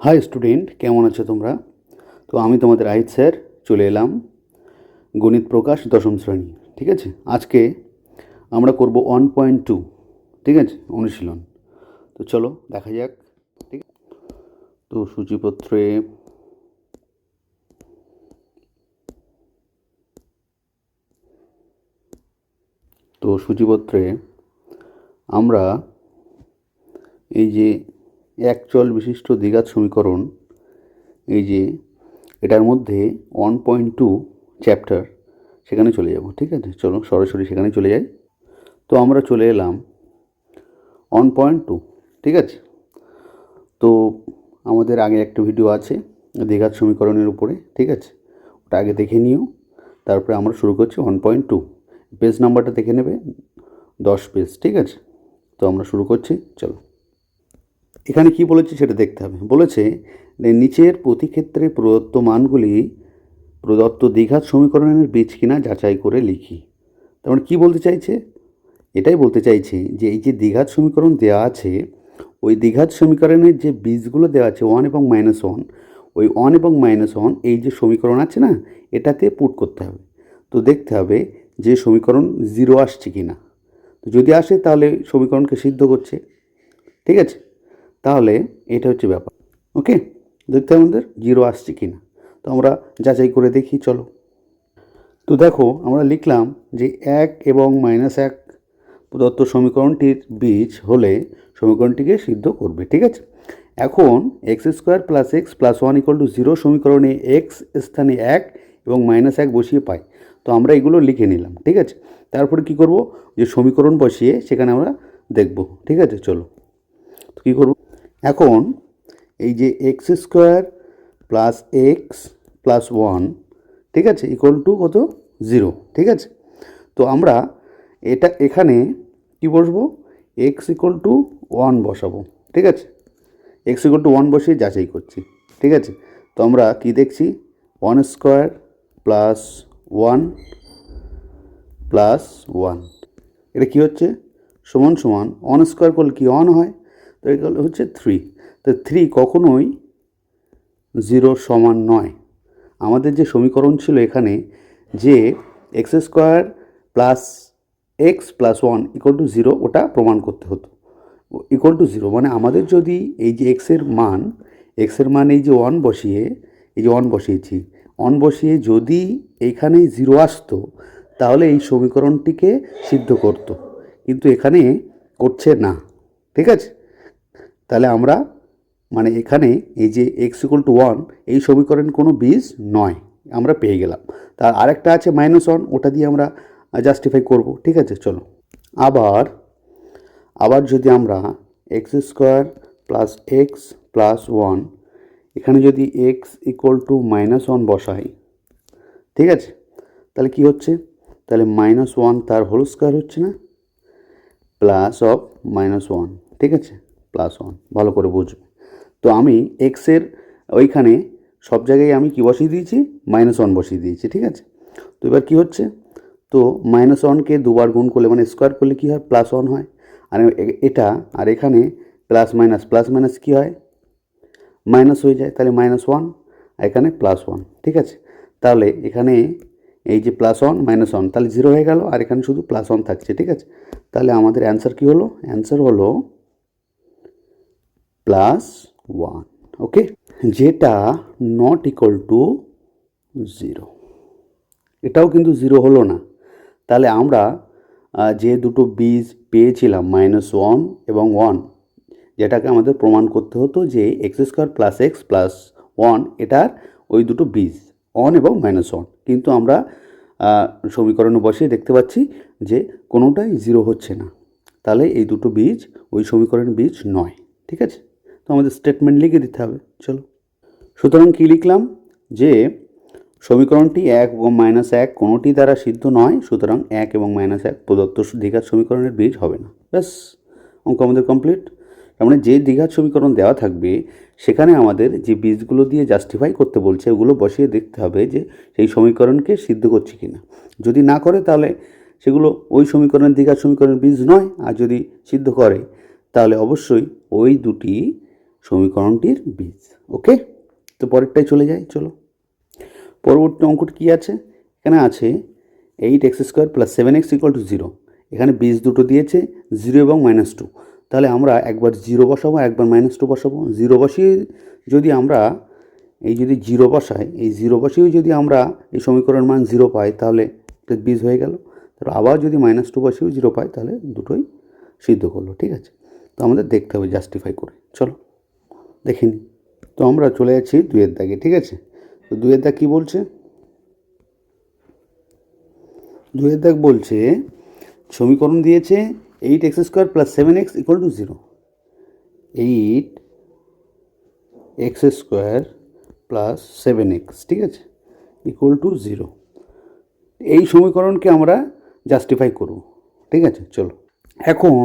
High student, কেমন আছো তোমরা? তো আমি তোমাদের আহিত স্যার চলে এলাম গণিত প্রকাশ দশম শ্রেণী। ঠিক আছে, আজকে আমরা করব 1.2। ঠিক আছে, অনুশীলন। তো চলো দেখা যাক। ঠিক, তো সূচিপত্রে আমরা এই যে এক চল বিশিষ্ট দ্বিঘাত সমীকরণ, এই যে এটার মধ্যে 1.2 চ্যাপ্টার, সেখানে চলে যাব। ঠিক আছে, চলো সরাসরি সেখানে চলে যাই। তো আমরা চলে এলাম 1.2। ঠিক আছে, তো আমাদের আগে একটা ভিডিও আছে দ্বিঘাত সমীকরণের উপরে। ঠিক আছে, ওটা আগে দেখে নিও, তারপরে আমরা শুরু করছি 1.2। পেজ নাম্বারটা দেখে নেবে, 10 পেজ। ঠিক আছে, তো আমরা শুরু করছি, চলো। এখানে কি বলেছে সেটা দেখতে হবে। বলেছে নিচের প্রতি ক্ষেত্রে প্রদত্ত মানগুলি প্রদত্ত দ্বিঘাত সমীকরণের বীজ কিনা যাচাই করে লিখি। তার মানে কী বলতে চাইছে? এটাই বলতে চাইছে যে এই যে দ্বিঘাত সমীকরণ দেওয়া আছে, ওই দ্বিঘাত সমীকরণের যে বীজগুলো দেওয়া আছে 1 এবং -1, ওই 1 এবং -1 এই যে সমীকরণ আছে না, এটাতে পুট করতে হবে। তো দেখতে হবে যে সমীকরণ 0 আসছে কি না। তো যদি আসে তাহলে সমীকরণকে সিদ্ধ করছে। ঠিক আছে, তাহলে এটা হচ্ছে ব্যাপার। ওকে, দেখতে হবে আমাদের 0 আসছে কি না। তো আমরা যাচাই করে দেখি, চলো। তো দেখো, আমরা লিখলাম যে 1 এবং -1 প্রদত্ত সমীকরণটির বীজ হলে সমীকরণটিকে সিদ্ধ করবে। ঠিক আছে, এখন x² + x + 1 = 0 সমীকরণে x স্থানে 1 এবং -1 বসিয়ে পাই। তো আমরা এগুলো লিখে নিলাম। ঠিক আছে, তারপরে কি করব, যে সমীকরণ বসিয়ে সেখানে আমরা দেখব। ঠিক আছে, চলো। তো কী করব, এখন এই যে x² + x + 1, ঠিক আছে, = কত? 0। ঠিক আছে, তো আমরা এটা এখানে কি বসবো, x = 1 বসাবো। ঠিক আছে, x = 1 বসিয়ে যাচাই করছি। ঠিক আছে, তো আমরা কি দেখছি, 1² + 1 + 1, এটা কি হচ্ছে, সমান সমান 1² করলে কি 1 হয়, তো এগুলো হচ্ছে 3। তো 3 কখনোই 0 সমান নয়। আমাদের যে সমীকরণ ছিল এখানে, যে x² + x + 1 = 0, ওটা প্রমাণ করতে হতো। = 0 মানে আমাদের যদি এই যে এক্সের মান এই যে 1 বসিয়ে, এই যে 1 বসিয়েছি, 1 বসিয়ে যদি এইখানে 0 আসতো, তাহলে এই সমীকরণটিকে সিদ্ধ করত, কিন্তু এখানে করছে না। ঠিক আছে, তাহলে আমরা মানে এখানে এই যে x = 1, এই সমীকরণ কোনো বীজ নয়, আমরা পেয়ে গেলাম। তার আরেকটা আছে -1, ওটা দিয়ে আমরা জাস্টিফাই করব। ঠিক আছে, চলো। আবার যদি আমরা x² + x + 1, এখানে যদি x = -1 বসাই, ঠিক আছে, তাহলে কি হচ্ছে, তাহলে -1 তার হোল স্কোয়ার হচ্ছে না, +(-1), ঠিক আছে, +1, ভালো করে বুঝবে। তো আমি এক্সের ওইখানে সব জায়গায় আমি কি বসিয়ে দিয়েছি, -1 বসিয়ে দিয়েছি। ঠিক আছে, তো এবার কি হচ্ছে, তো -1কে দুবার গুণ করলে মানে স্কোয়ার করলে কী হয়, +1 হয়। আর এটা আর এখানে প্লাস মাইনাস কী হয়, মাইনাস হয়ে যায়, তাহলে -1, আর এখানে +1। ঠিক আছে, তাহলে এখানে এই যে +1 -1 তাহলে 0 হয়ে গেল, আর এখানে শুধু +1 থাকছে। ঠিক আছে, তাহলে আমাদের অ্যান্সার কী হলো, অ্যান্সার হলো +1। ওকে, যেটা নট ইকুয়াল টু 0, এটাও কিন্তু 0 হলো না। তাহলে আমরা যে দুটো বীজ পেয়েছিলাম -1 এবং 1, যেটাকে আমাদের প্রমাণ করতে হতো যে x² + x + 1 এটার ওই দুটো বীজ 1 এবং -1, কিন্তু আমরা সমীকরণে বসিয়ে দেখতে পাচ্ছি যে কোনোটাই 0 হচ্ছে না। তাহলে এই দুটো বীজ ওই সমীকরণের বীজ নয়। ঠিক আছে, তো আমাদের স্টেটমেন্ট লিখে দিতে হবে, চলো। সুতরাং কী লিখলাম, যে সমীকরণটি 1 এবং -1 কোনোটি দ্বারা সিদ্ধ নয়, সুতরাং 1 এবং -1 প্রদত্ত দ্বিঘাত সমীকরণের বীজ হবে না। ব্যাস, অঙ্ক আমাদের কমপ্লিট। তার মানে যে দ্বিঘাত সমীকরণ দেওয়া থাকবে সেখানে আমাদের যে বীজগুলো দিয়ে জাস্টিফাই করতে বলছে, ওগুলো বসিয়ে দেখতে হবে যে সেই সমীকরণকে সিদ্ধ করছে কি না। যদি না করে তাহলে সেগুলো ওই সমীকরণের দ্বিঘাত সমীকরণের বীজ নয়, আর যদি সিদ্ধ করে তাহলে অবশ্যই ওই দুটি সমীকরণটির বীজ। ওকে, তো পরেরটায় চলে যাই, চলো। পরবর্তী অঙ্কটি কী আছে? এখানে আছে 8x² + 7x = 0। এখানে বীজ দুটো দিয়েছে 0 এবং -2। তাহলে আমরা একবার 0 বসাবো, একবার -2 বসাবো। 0 বসিয়ে যদি আমরা যদি 0 বসাই, এই 0 বসিয়েও যদি আমরা এই সমীকরণ মান 0 পাই, তাহলে বীজ হয়ে গেল। তারপর আবার যদি -2 বসিয়েও 0 পাই, তাহলে দুটোই সিদ্ধ করলো। ঠিক আছে, তো আমাদের দেখতে হবে জাস্টিফাই করে। চলো দেখে নিই। তো আমরা চলে যাচ্ছি 2-এর দাগে। ঠিক আছে, তো 2-এর দাগ কী বলছে? 2-এর দাগ বলছে সমীকরণ দিয়েছে 8x² + 7x = 0। 8x² + 7x, ঠিক আছে, = 0। এই সমীকরণকে আমরা জাস্টিফাই করব। ঠিক আছে, চলো। এখন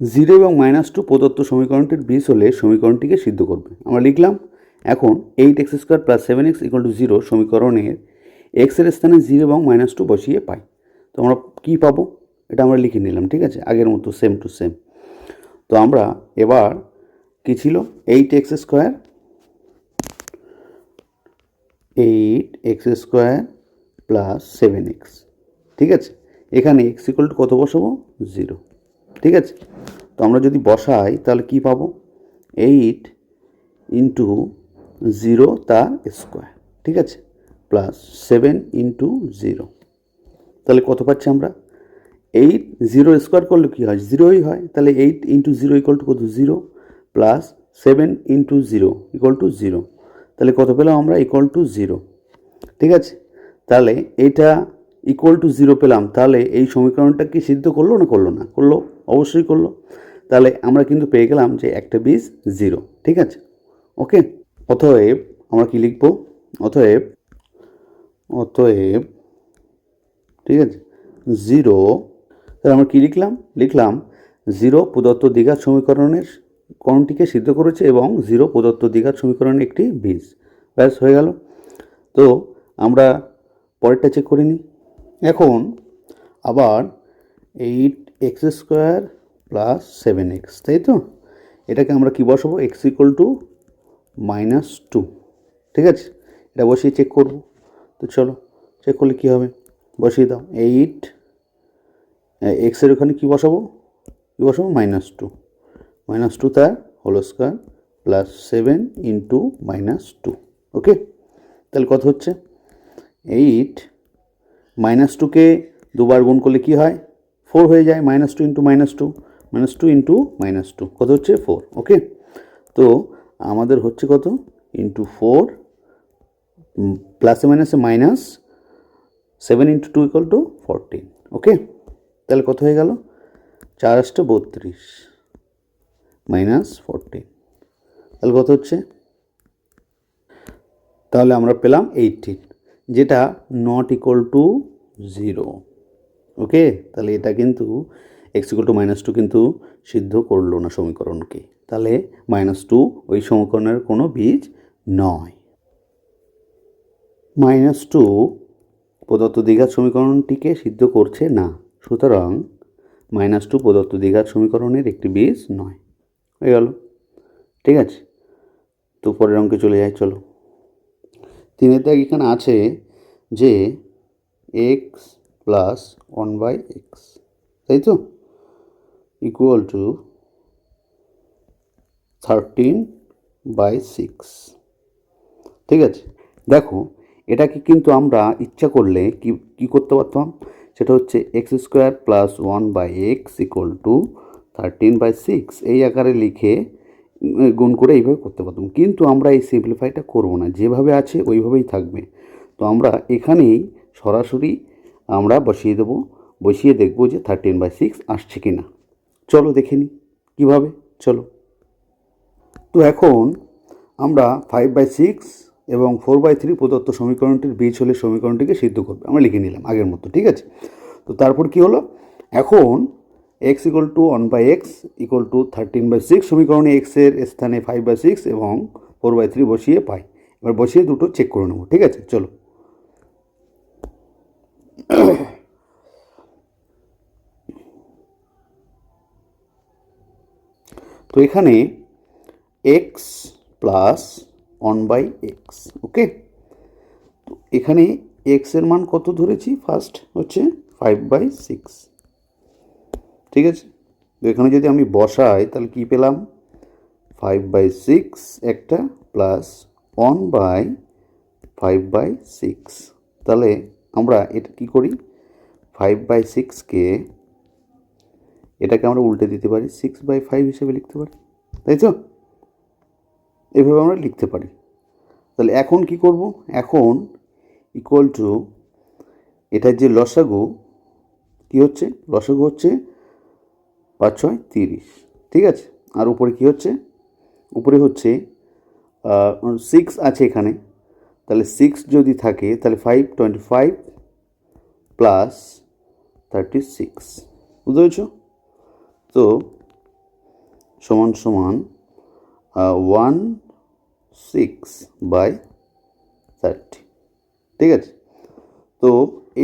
0 এবং -2 প্রদত্ত সমীকরণটির বীজ হলে সমীকরণটিকে সিদ্ধ করবে। আমরা লিখলাম এখন 8x² + 7x = 0 সমীকরণের এক্সের স্থানে 0 এবং -2 বসিয়ে পাই। তো আমরা কী পাবো, এটা আমরা লিখে নিলাম। ঠিক আছে, আগের মতো সেম টু সেম। তো আমরা এবার কী ছিল, 8x² + 7x। ঠিক আছে, এখানে x = কত বসাবো? 0। ঠিক আছে, তো আমরা যদি বসাই তাহলে কি পাবো? 8 × 0 তার স্কোয়ার। ঠিক আছে, +7 × 0। তাহলে কত পাচ্ছি আমরা? 8, 0 স্কোয়ার করলে কী হয়? 0ই হয়। তাহলে 8 × 0 = কত? 0, +7 × 0 = 0। তাহলে কত পেলাম আমরা? =0। ঠিক আছে, তাহলে এটা =0 পেলাম। তাহলে এই সমীকরণটা কি সিদ্ধ করলো না করলো না? করলো, অবশ্যই করলো। তাহলে আমরা কিন্তু পেয়ে গেলাম যে একটা বীজ 0। ঠিক আছে, ওকে। অতএব আমরা কি লিখব? অতএব ঠিক আছে, 0। তাহলে আমরা কী লিখলাম? লিখলাম 0 প্রদত্ত দ্বিঘাত সমীকরণের কোণটিকে সিদ্ধ করেছে এবং 0 প্রদত্ত দ্বিঘাত সমীকরণের একটি বীজ। ব্যাস, হয়ে গেল। তো আমরা পরেরটা চেক করে নিই। এখন আবার 8x² + 7x, তাই তো? এটাকে আমরা কি বসাবো? x = -2। ঠিক আছে, এটা বসিয়ে চেক করব। তো চলো চেক করলে কী হবে, বসিয়ে দাও। 8 এক্সের ওখানে কী বসাবো? -2, -2 তার হোল স্কোয়ার +7 × -2। ওকে, তাহলে কত হচ্ছে? 8 -2কে দুবার গুণ করলে কি হয়? 4 হয়ে যায়। -2 × -2, -2 × -2 কত হচ্ছে? 4। ওকে, তো আমাদের হচ্ছে কত? ×4 প্লাসে মাইনাসে -7 × 2 = 14। ওকে, তাহলে কত হয়ে গেল? 4 × 8 = 32 -14, তাহলে কত হচ্ছে? তাহলে আমরা পেলাম 18, যেটা নট ইকুয়াল টু 0। ওকে, তাহলে এটা কিন্তু x = -2 কিন্তু সিদ্ধ করলো না সমীকরণকে। তাহলে -2 ওই সমীকরণের কোনো বীজ নয়। -2 প্রদত্ত দ্বিঘাত সমীকরণটিকে সিদ্ধ করছে না, সুতরাং -2 প্রদত্ত দ্বিঘাত সমীকরণের একটি বীজ নয়। হয়ে গেল। ঠিক আছে, তো পরের অঙ্কে চলে যাই, চলো। 3-এর দাগ এখানে আছে যে x + 1/x, তাই তো, = 13/6। ঠিক আছে, দেখো এটাকে কিন্তু আমরা ইচ্ছা করলে কি করতে পারতাম? সেটা হচ্ছে x² + 1/x = 13/6 এই আকারে লিখে গুণ করে এইভাবে করতে পারতাম। কিন্তু আমরা এই সিম্পলিফাইটা করব না, যেভাবে আছে ওইভাবেই থাকবে। তো আমরা এখানেই সরাসরি আমরা বসিয়ে দেবো, বসিয়ে দেখব যে 13/6 আসছে কি না। চলো দেখে নিই কীভাবে, চলো। তো এখন আমরা 5/6 এবং 4/3 প্রদত্ত সমীকরণটির বীজ হলে সমীকরণটিকে সিদ্ধ করবে। আমরা লিখে নিলাম আগের মতো। ঠিক আছে, তো তারপর কি হলো? এখন x = 1/x = 13/6 সমীকরণে x এর স্থানে 5/6 এবং 4/3 বসিয়ে পাই। এবার বসিয়ে দুটো চেক করে নেব। ঠিক আছে, চলো। তো এখানে এক্স প্লাস 1/x। ওকে, তো এখানে এক্সের মান কত ধরেছি? ফার্স্ট হচ্ছে 5/6। ঠিক আছে, তো এখানে যদি আমি বসাই তাহলে কি পেলাম? 5/6 একটা প্লাস 1/5/6। তাহলে আমরা এটা কি করি? 5/6কে এটাকে আমরা উল্টে দিতে পারি, 6/5 হিসেবে লিখতে পারি, তাই তো? এভাবে আমরা লিখতে পারি। তাহলে এখন কি করব? এখন ইকুয়াল টু এটার যে লসাগু কি হচ্ছে? লসাগু হচ্ছে 5 6 30। ঠিক আছে, আর উপরে কি হচ্ছে? উপরে হচ্ছে 6 আছে এখানে, তাহলে 6 যদি থাকে তাহলে 5 প্লাস 36। বুঝতে পেরেছো? তো সমান সমান 16/30। ঠিক আছে, তো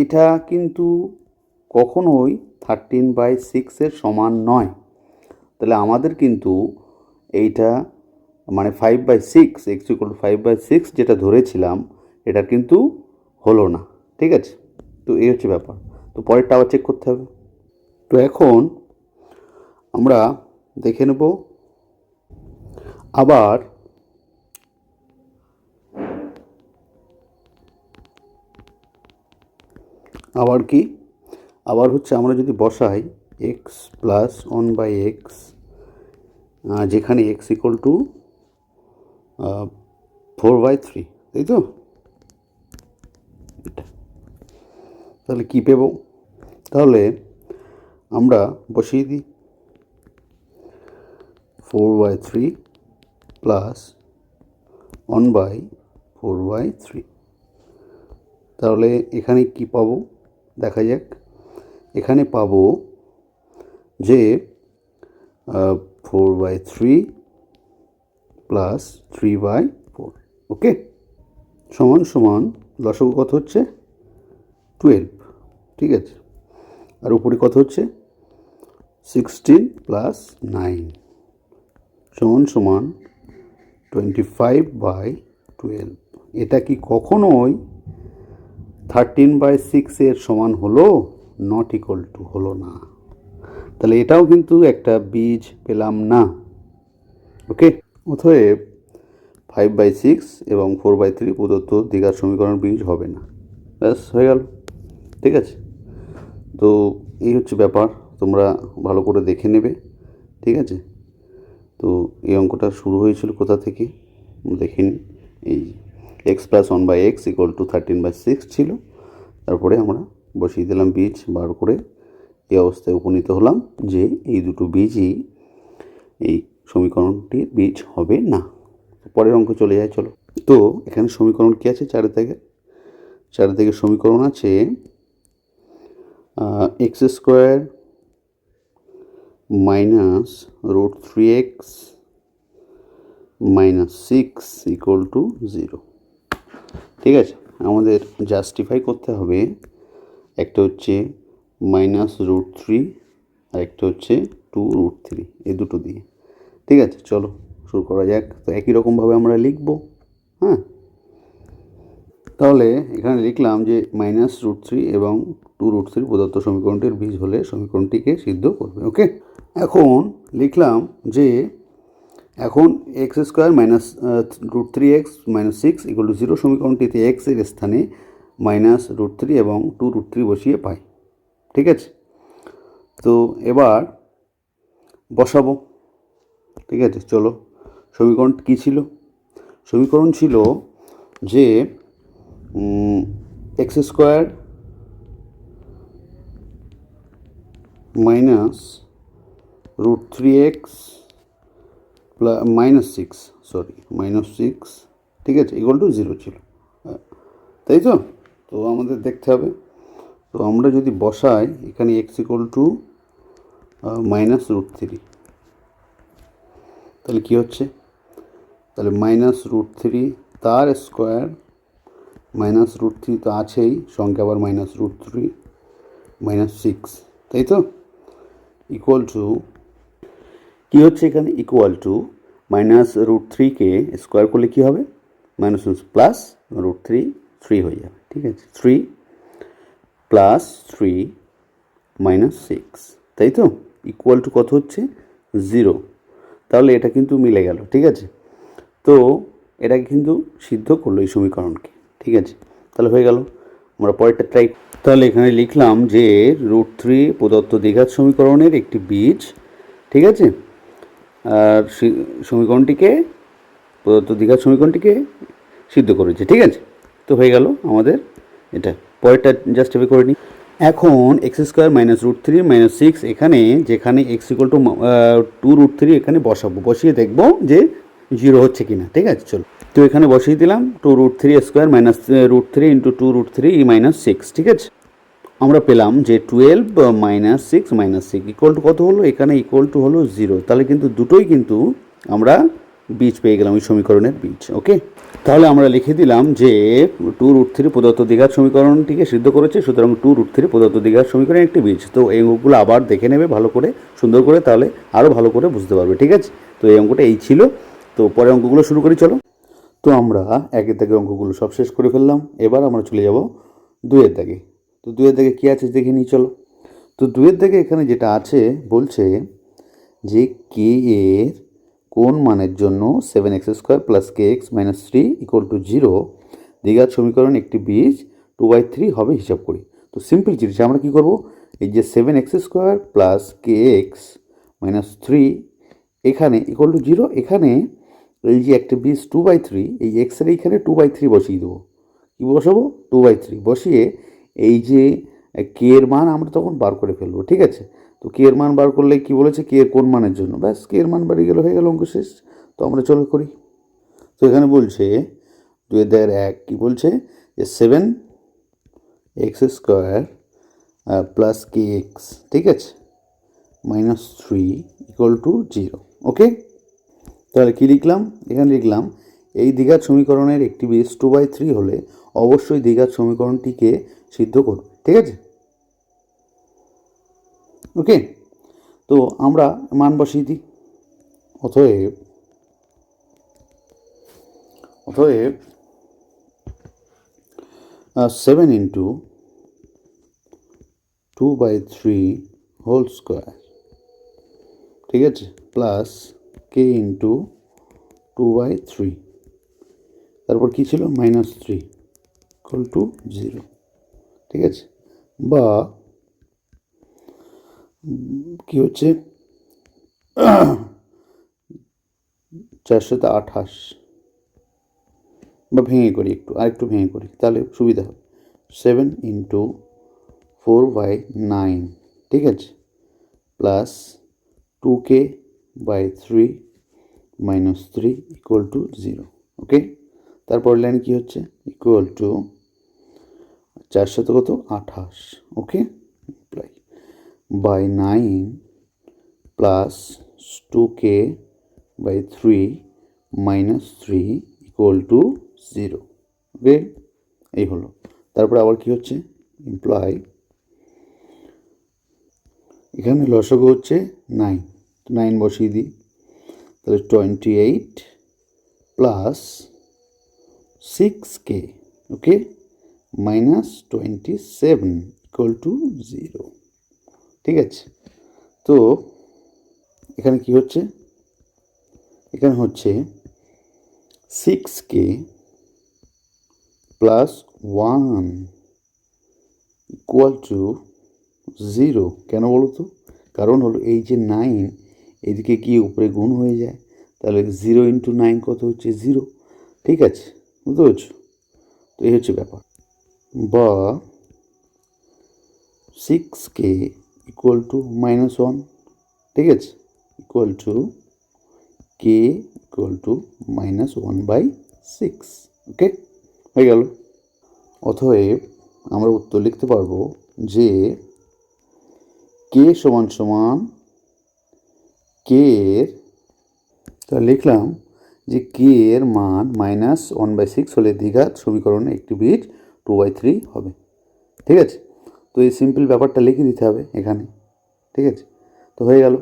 এটা কিন্তু কখনোই 13/6 সমান নয়। তাহলে আমাদের কিন্তু এইটা মানে 5/6 x = 5/6 যেটা ধরেছিলাম এটা কিন্তু হলো না। ঠিক আছে, তো এই হচ্ছে ব্যাপার। তো পরেরটা আবার চেক করতে হবে। তো এখন আমরা দেখে নেব আবার কি আবার হচ্ছে আমরা যদি বসাই এক্স প্লাস 1/x, যেখানে x = 4/3, তাই তো? তাহলে কি পেব? তাহলে আমরা বসিয়ে দিই 4/3 প্লাস 1/4/3। তাহলে এখানে কি পাবো দেখা যাক। এখানে পাবো যে 4/3 প্লাস 3/4। ওকে, সমান সমান লসাগু কত হচ্ছে? 12। ঠিক আছে, আর উপরে কত হচ্ছে? 16 প্লাস 9 সমান সমান 25/12। এটা কি কখনোই 13/6 সমান হলো? নট ইকুয়াল টু, হলো না। তাহলে এটাও কিন্তু একটা বীজ পেলাম না। ওকে, অতএব 5/6 এবং 4/3 প্রদত্ত দ্বিঘাত সমীকরণ বীজ হবে না। ব্যাস হয়ে গেল। ঠিক আছে, তো এই হচ্ছে ব্যাপার, তোমরা ভালো করে দেখে নেবে। ঠিক আছে, তো এই অঙ্কটা শুরু হয়েছিল কোথা থেকে দেখে নিন। এই x প্লাস 1/x = 13/6 ছিল, তারপরে আমরা বসিয়ে দিলাম বীজ বার করে। এই অবস্থায় উপনীত হলাম যে এই দুটো বীজই এই সমীকরণটির বীজ হবে না। পরের অঙ্ক চলে যায়, চলো। তো এখানে সমীকরণ কি আছে? চারিদিকে সমীকরণ আছে x² মাইনাস √3x মাইনাস 6 = 0। ঠিক আছে, আমাদের জাস্টিফাই করতে হবে। একটা হচ্ছে -√3 আর একটা হচ্ছে 2√3, এই দুটো দিয়ে। ঠিক আছে, চলো শুরু করা যাক। তো একই রকমভাবে আমরা লিখব। হ্যাঁ, তাহলে এখানে লিখলাম যে -√3 এবং 2√3 প্রদত্ত সমীকরণটির বীজ হলে সমীকরণটিকে সিদ্ধ করবে। ওকে, এখন লিখলাম যে এখন x² minus √3x minus 6 = 0 সমীকরণটিতে x এর স্থানে -√3 এবং 2√3 বসিয়ে পাই। ঠিক আছে, তো এবার বসাবো। ঠিক আছে, চলো। সমীকরণ কী ছিল? সমীকরণ ছিল যে x² মাইনাস √3x -6, ঠিক আছে, =0 ছিল, তাই তো? তো আমাদের দেখতে হবে। তো আমরা যদি বসাই এখানে x = -√3, তাহলে কী হচ্ছে? তাহলে -√3 তার স্কোয়ার, -√3 তো আছেই, সঙ্গে আবার -√3 -6, তাই তো? ইকুয়াল টু কী হচ্ছে এখানে? ইকুয়াল টু মাইনাস রুট থ্রিকে স্কোয়ার করলে কী হবে, minus plus root three, three হয়ে যাবে। ঠিক আছে, three plus three minus six, তাই তো, ইকুয়াল টু কত হচ্ছে, জিরো। তাহলে এটা কিন্তু মিলে গেল। ঠিক আছে, তো এটাকে কিন্তু সিদ্ধ করলো এই সমীকরণকে। ঠিক আছে, তাহলে হয়ে গেল। আমরা পরেরটা ট্রাই। তাহলে এখানে লিখলাম যে রুট থ্রি প্রদত্ত দ্বিঘাত সমীকরণের একটি বীজ। ঠিক আছে, আর সমীকরণটিকে, প্রদত্ত দ্বিঘাত সমীকরণটিকে সিদ্ধ করেছে। ঠিক আছে, তো হয়ে গেল আমাদের এটা। পরেরটা জাস্ট এভাবে করে নিই। এখন x square minus root three minus six, এখানে যেখানে x equal to two root three এখানে বসাবো, বসিয়ে দেখবো যে জিরো হচ্ছে কি না। ঠিক আছে, চলো, তো এখানে বসিয়ে দিলাম two root three square minus root three into two root three minus six. ঠিক আছে, আমরা পেলাম যে 12 minus six minus six equal to কত হলো, এখানে ইকুয়াল টু হলো জিরো। তাহলে কিন্তু দুটোই কিন্তু আমরা বীজ পেয়ে গেলাম, ওই সমীকরণের বীজ। ওকে, তাহলে আমরা লিখে দিলাম যে টু রুট থ্রি প্রদত্ত দ্বিঘাত সমীকরণটিকে সিদ্ধ করেছে, সুতরাং টু রুট থ্রি প্রদত্ত দ্বিঘাত সমীকরণের একটি বীজ। তো এই অঙ্কগুলো আবার দেখে নেবে ভালো করে, সুন্দর করে, তাহলে আরও ভালো করে বুঝতে পারবে। ঠিক আছে, তো এই অঙ্কটা এই ছিল। তো পরে অঙ্কগুলো শুরু করি, চলো। তো আমরা একের দাগে অঙ্কগুলো সব শেষ করে ফেললাম। এবার আমরা চলে যাব দুইয়ের দাগে। তো দুইয়ের দাগে কী আছে দেখে নিই, চলো। তো দুইয়ের দাগে এখানে যেটা আছে বলছে যে কে এর কোন মানের জন্য seven x square plus k x minus three equal to zero দ্বিঘাত সমীকরণ একটি বীজ টু বাই থ্রি হবে হিসাব করি। তো সিম্পল জিনিস আমরা কী করবো, এই যে seven x square plus k x minus three এখানে ইকুয়াল টু জিরো, এখানে এই যে একটা বীজ টু বাই থ্রি, এই এক্সের এইখানে টু বাই থ্রি বসিয়ে দেবো। কী বসাবো, টু বাই থ্রি বসিয়ে এই যে কে এর মান আমরা তখন বার করে ফেলবো। ঠিক আছে, তো কে এর মান বার করলে কি বলেছে, কে এর কোন মানের জন্য, ব্যাস কে এর মান বাড়িয়ে গেল, হয়ে গেল অঙ্ক শেষ। তো আমরা চলো করি। তো এখানে বলছে দুয়ের দাগের এক কী বলছে, যে seven x square plus k x, ঠিক আছে, minus three equal to zero. Okay, তাহলে কী লিখলাম, এখানে লিখলাম এই দ্বিঘাত সমীকরণের একটি বীজ টু বাই থ্রি হলে অবশ্যই দ্বিঘাত সমীকরণটিকে সিদ্ধ করুন। ঠিক আছে, ওকে, তো আমরা মান বসিয়ে দিই। অতএব অতএব seven into two by three whole square, ঠিক আছে, plus k into two by three, তারপর কী ছিল, minus three equal to zero. ঠিক আছে, বা কী হচ্ছে, 428, বা ভেঙে করি একটু, আরেকটু ভেঙে করি তাহলে সুবিধা হবে। Seven into four by nine, ঠিক আছে, plus two k by three minus three equal to zero. Okay, তারপর লাইন কী হচ্ছে, equal to 428, okay, by nine plus two k by three minus three equal to zero. Okay, এই হলো। তারপরে আবার কি হচ্ছে, ইমপ্লাই এখানে লসাগু হচ্ছে নাইন, নাইন বসিয়ে দিই, তাহলে 28 plus six K, okay, minus 27 equal to zero. ঠিক আছে, তো এখানে কি হচ্ছে, এখানে হচ্ছে six k plus one equal to zero. কেন বলো তো, কারণ হলো এই যে নাইন এদিকে গিয়ে উপরে গুণ হয়ে যায়, তাহলে জিরো ইন্টু নাইন কত হচ্ছে, জিরো। ঠিক আছে, বুঝতে পারছো, তো এই হচ্ছে ব্যাপার। বা six k equal to minus one, ঠিক আছে, equal to k equal to minus one by six. Okay, হয়ে গেল। অতএব আমরা উত্তর লিখতে পারবো যে কে সমান সমান কে এর, তা লিখলাম যে কে এর মান মাইনাস ওয়ান বাই সিক্স হলে দ্বিঘাত সমীকরণে একটি বীজ টু বাই থ্রি হবে। ঠিক আছে, তো এই সিম্পল ব্যাপারটা লিখে দিতে হবে এখানে। ঠিক আছে, তো হয়ে গেল।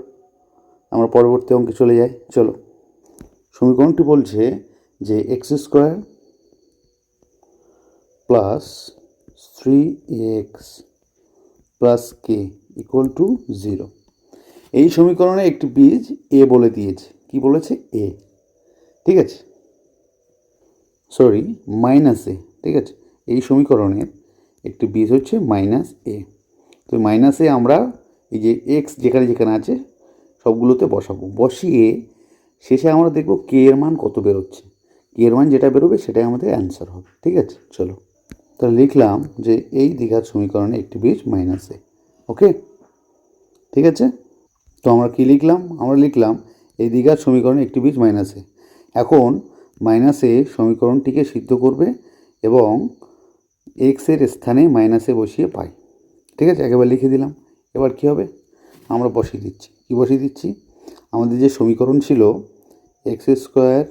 আমরা পরবর্তী অঙ্কে চলে যাই, চলো। সমীকরণটি বলছে যে x square plus 3x plus K equal to 0। এই সমীকরণে একটি বীজ এ বলে দিয়েছে। কি বলেছে? এ। ঠিক আছে, সরি, মাইনাস এ। ঠিক আছে, এই সমীকরণের একটি বীজ হচ্ছে মাইনাস এ। তো মাইনাস এ আমরা এই যে এক্স যেখানে যেখানে আছে সবগুলোতে বসাবো। বসিয়ে শেষে আমরা দেখব কে এর মান কত বেরোচ্ছে। কে এর মান যেটা বেরোবে সেটাই আমাদের অ্যান্সার হবে। ঠিক আছে, চলো তাহলে লিখলাম যে এই দ্বিঘাত সমীকরণে একটি বীজ মাইনাস এ। ওকে, ঠিক আছে। তো আমরা কি লিখলাম? আমরা লিখলাম এই দ্বিঘাত সমীকরণে একটি বীজ মাইনাস এ। এখন মাইনাস এ সমীকরণটিকে সিদ্ধ করবে এবং এক্সের স্থানে মাইনাসে বসিয়ে পাই। ঠিক আছে, একেবারে লিখে দিলাম। এবার কী হবে? আমরা বসিয়ে দিচ্ছি। কি বসিয়ে দিচ্ছি? আমাদের যে সমীকরণ ছিল x square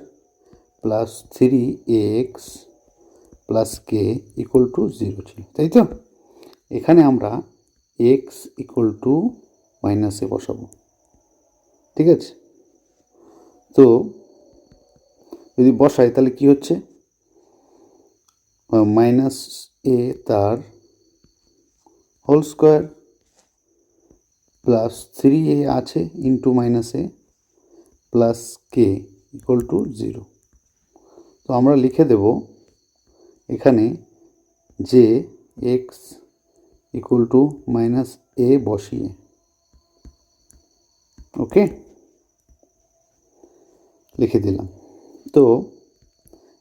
plus 3x plus K equal to 0 ছিল, তাই তো? এখানে আমরা এক্স ইকুয়াল টু মাইনাসে বসাবো। ঠিক আছে, তো যদি বসাই তাহলে কি হচ্ছে? মাইনাস এ তার হোল স্কোয়ার প্লাস 3a আছে into minus a plus K equal to 0। তো আমরা লিখে দেব এখানে যে এক্স ইকুয়াল টু মাইনাস এ বসিয়ে। ওকে, লিখে দিলাম। তো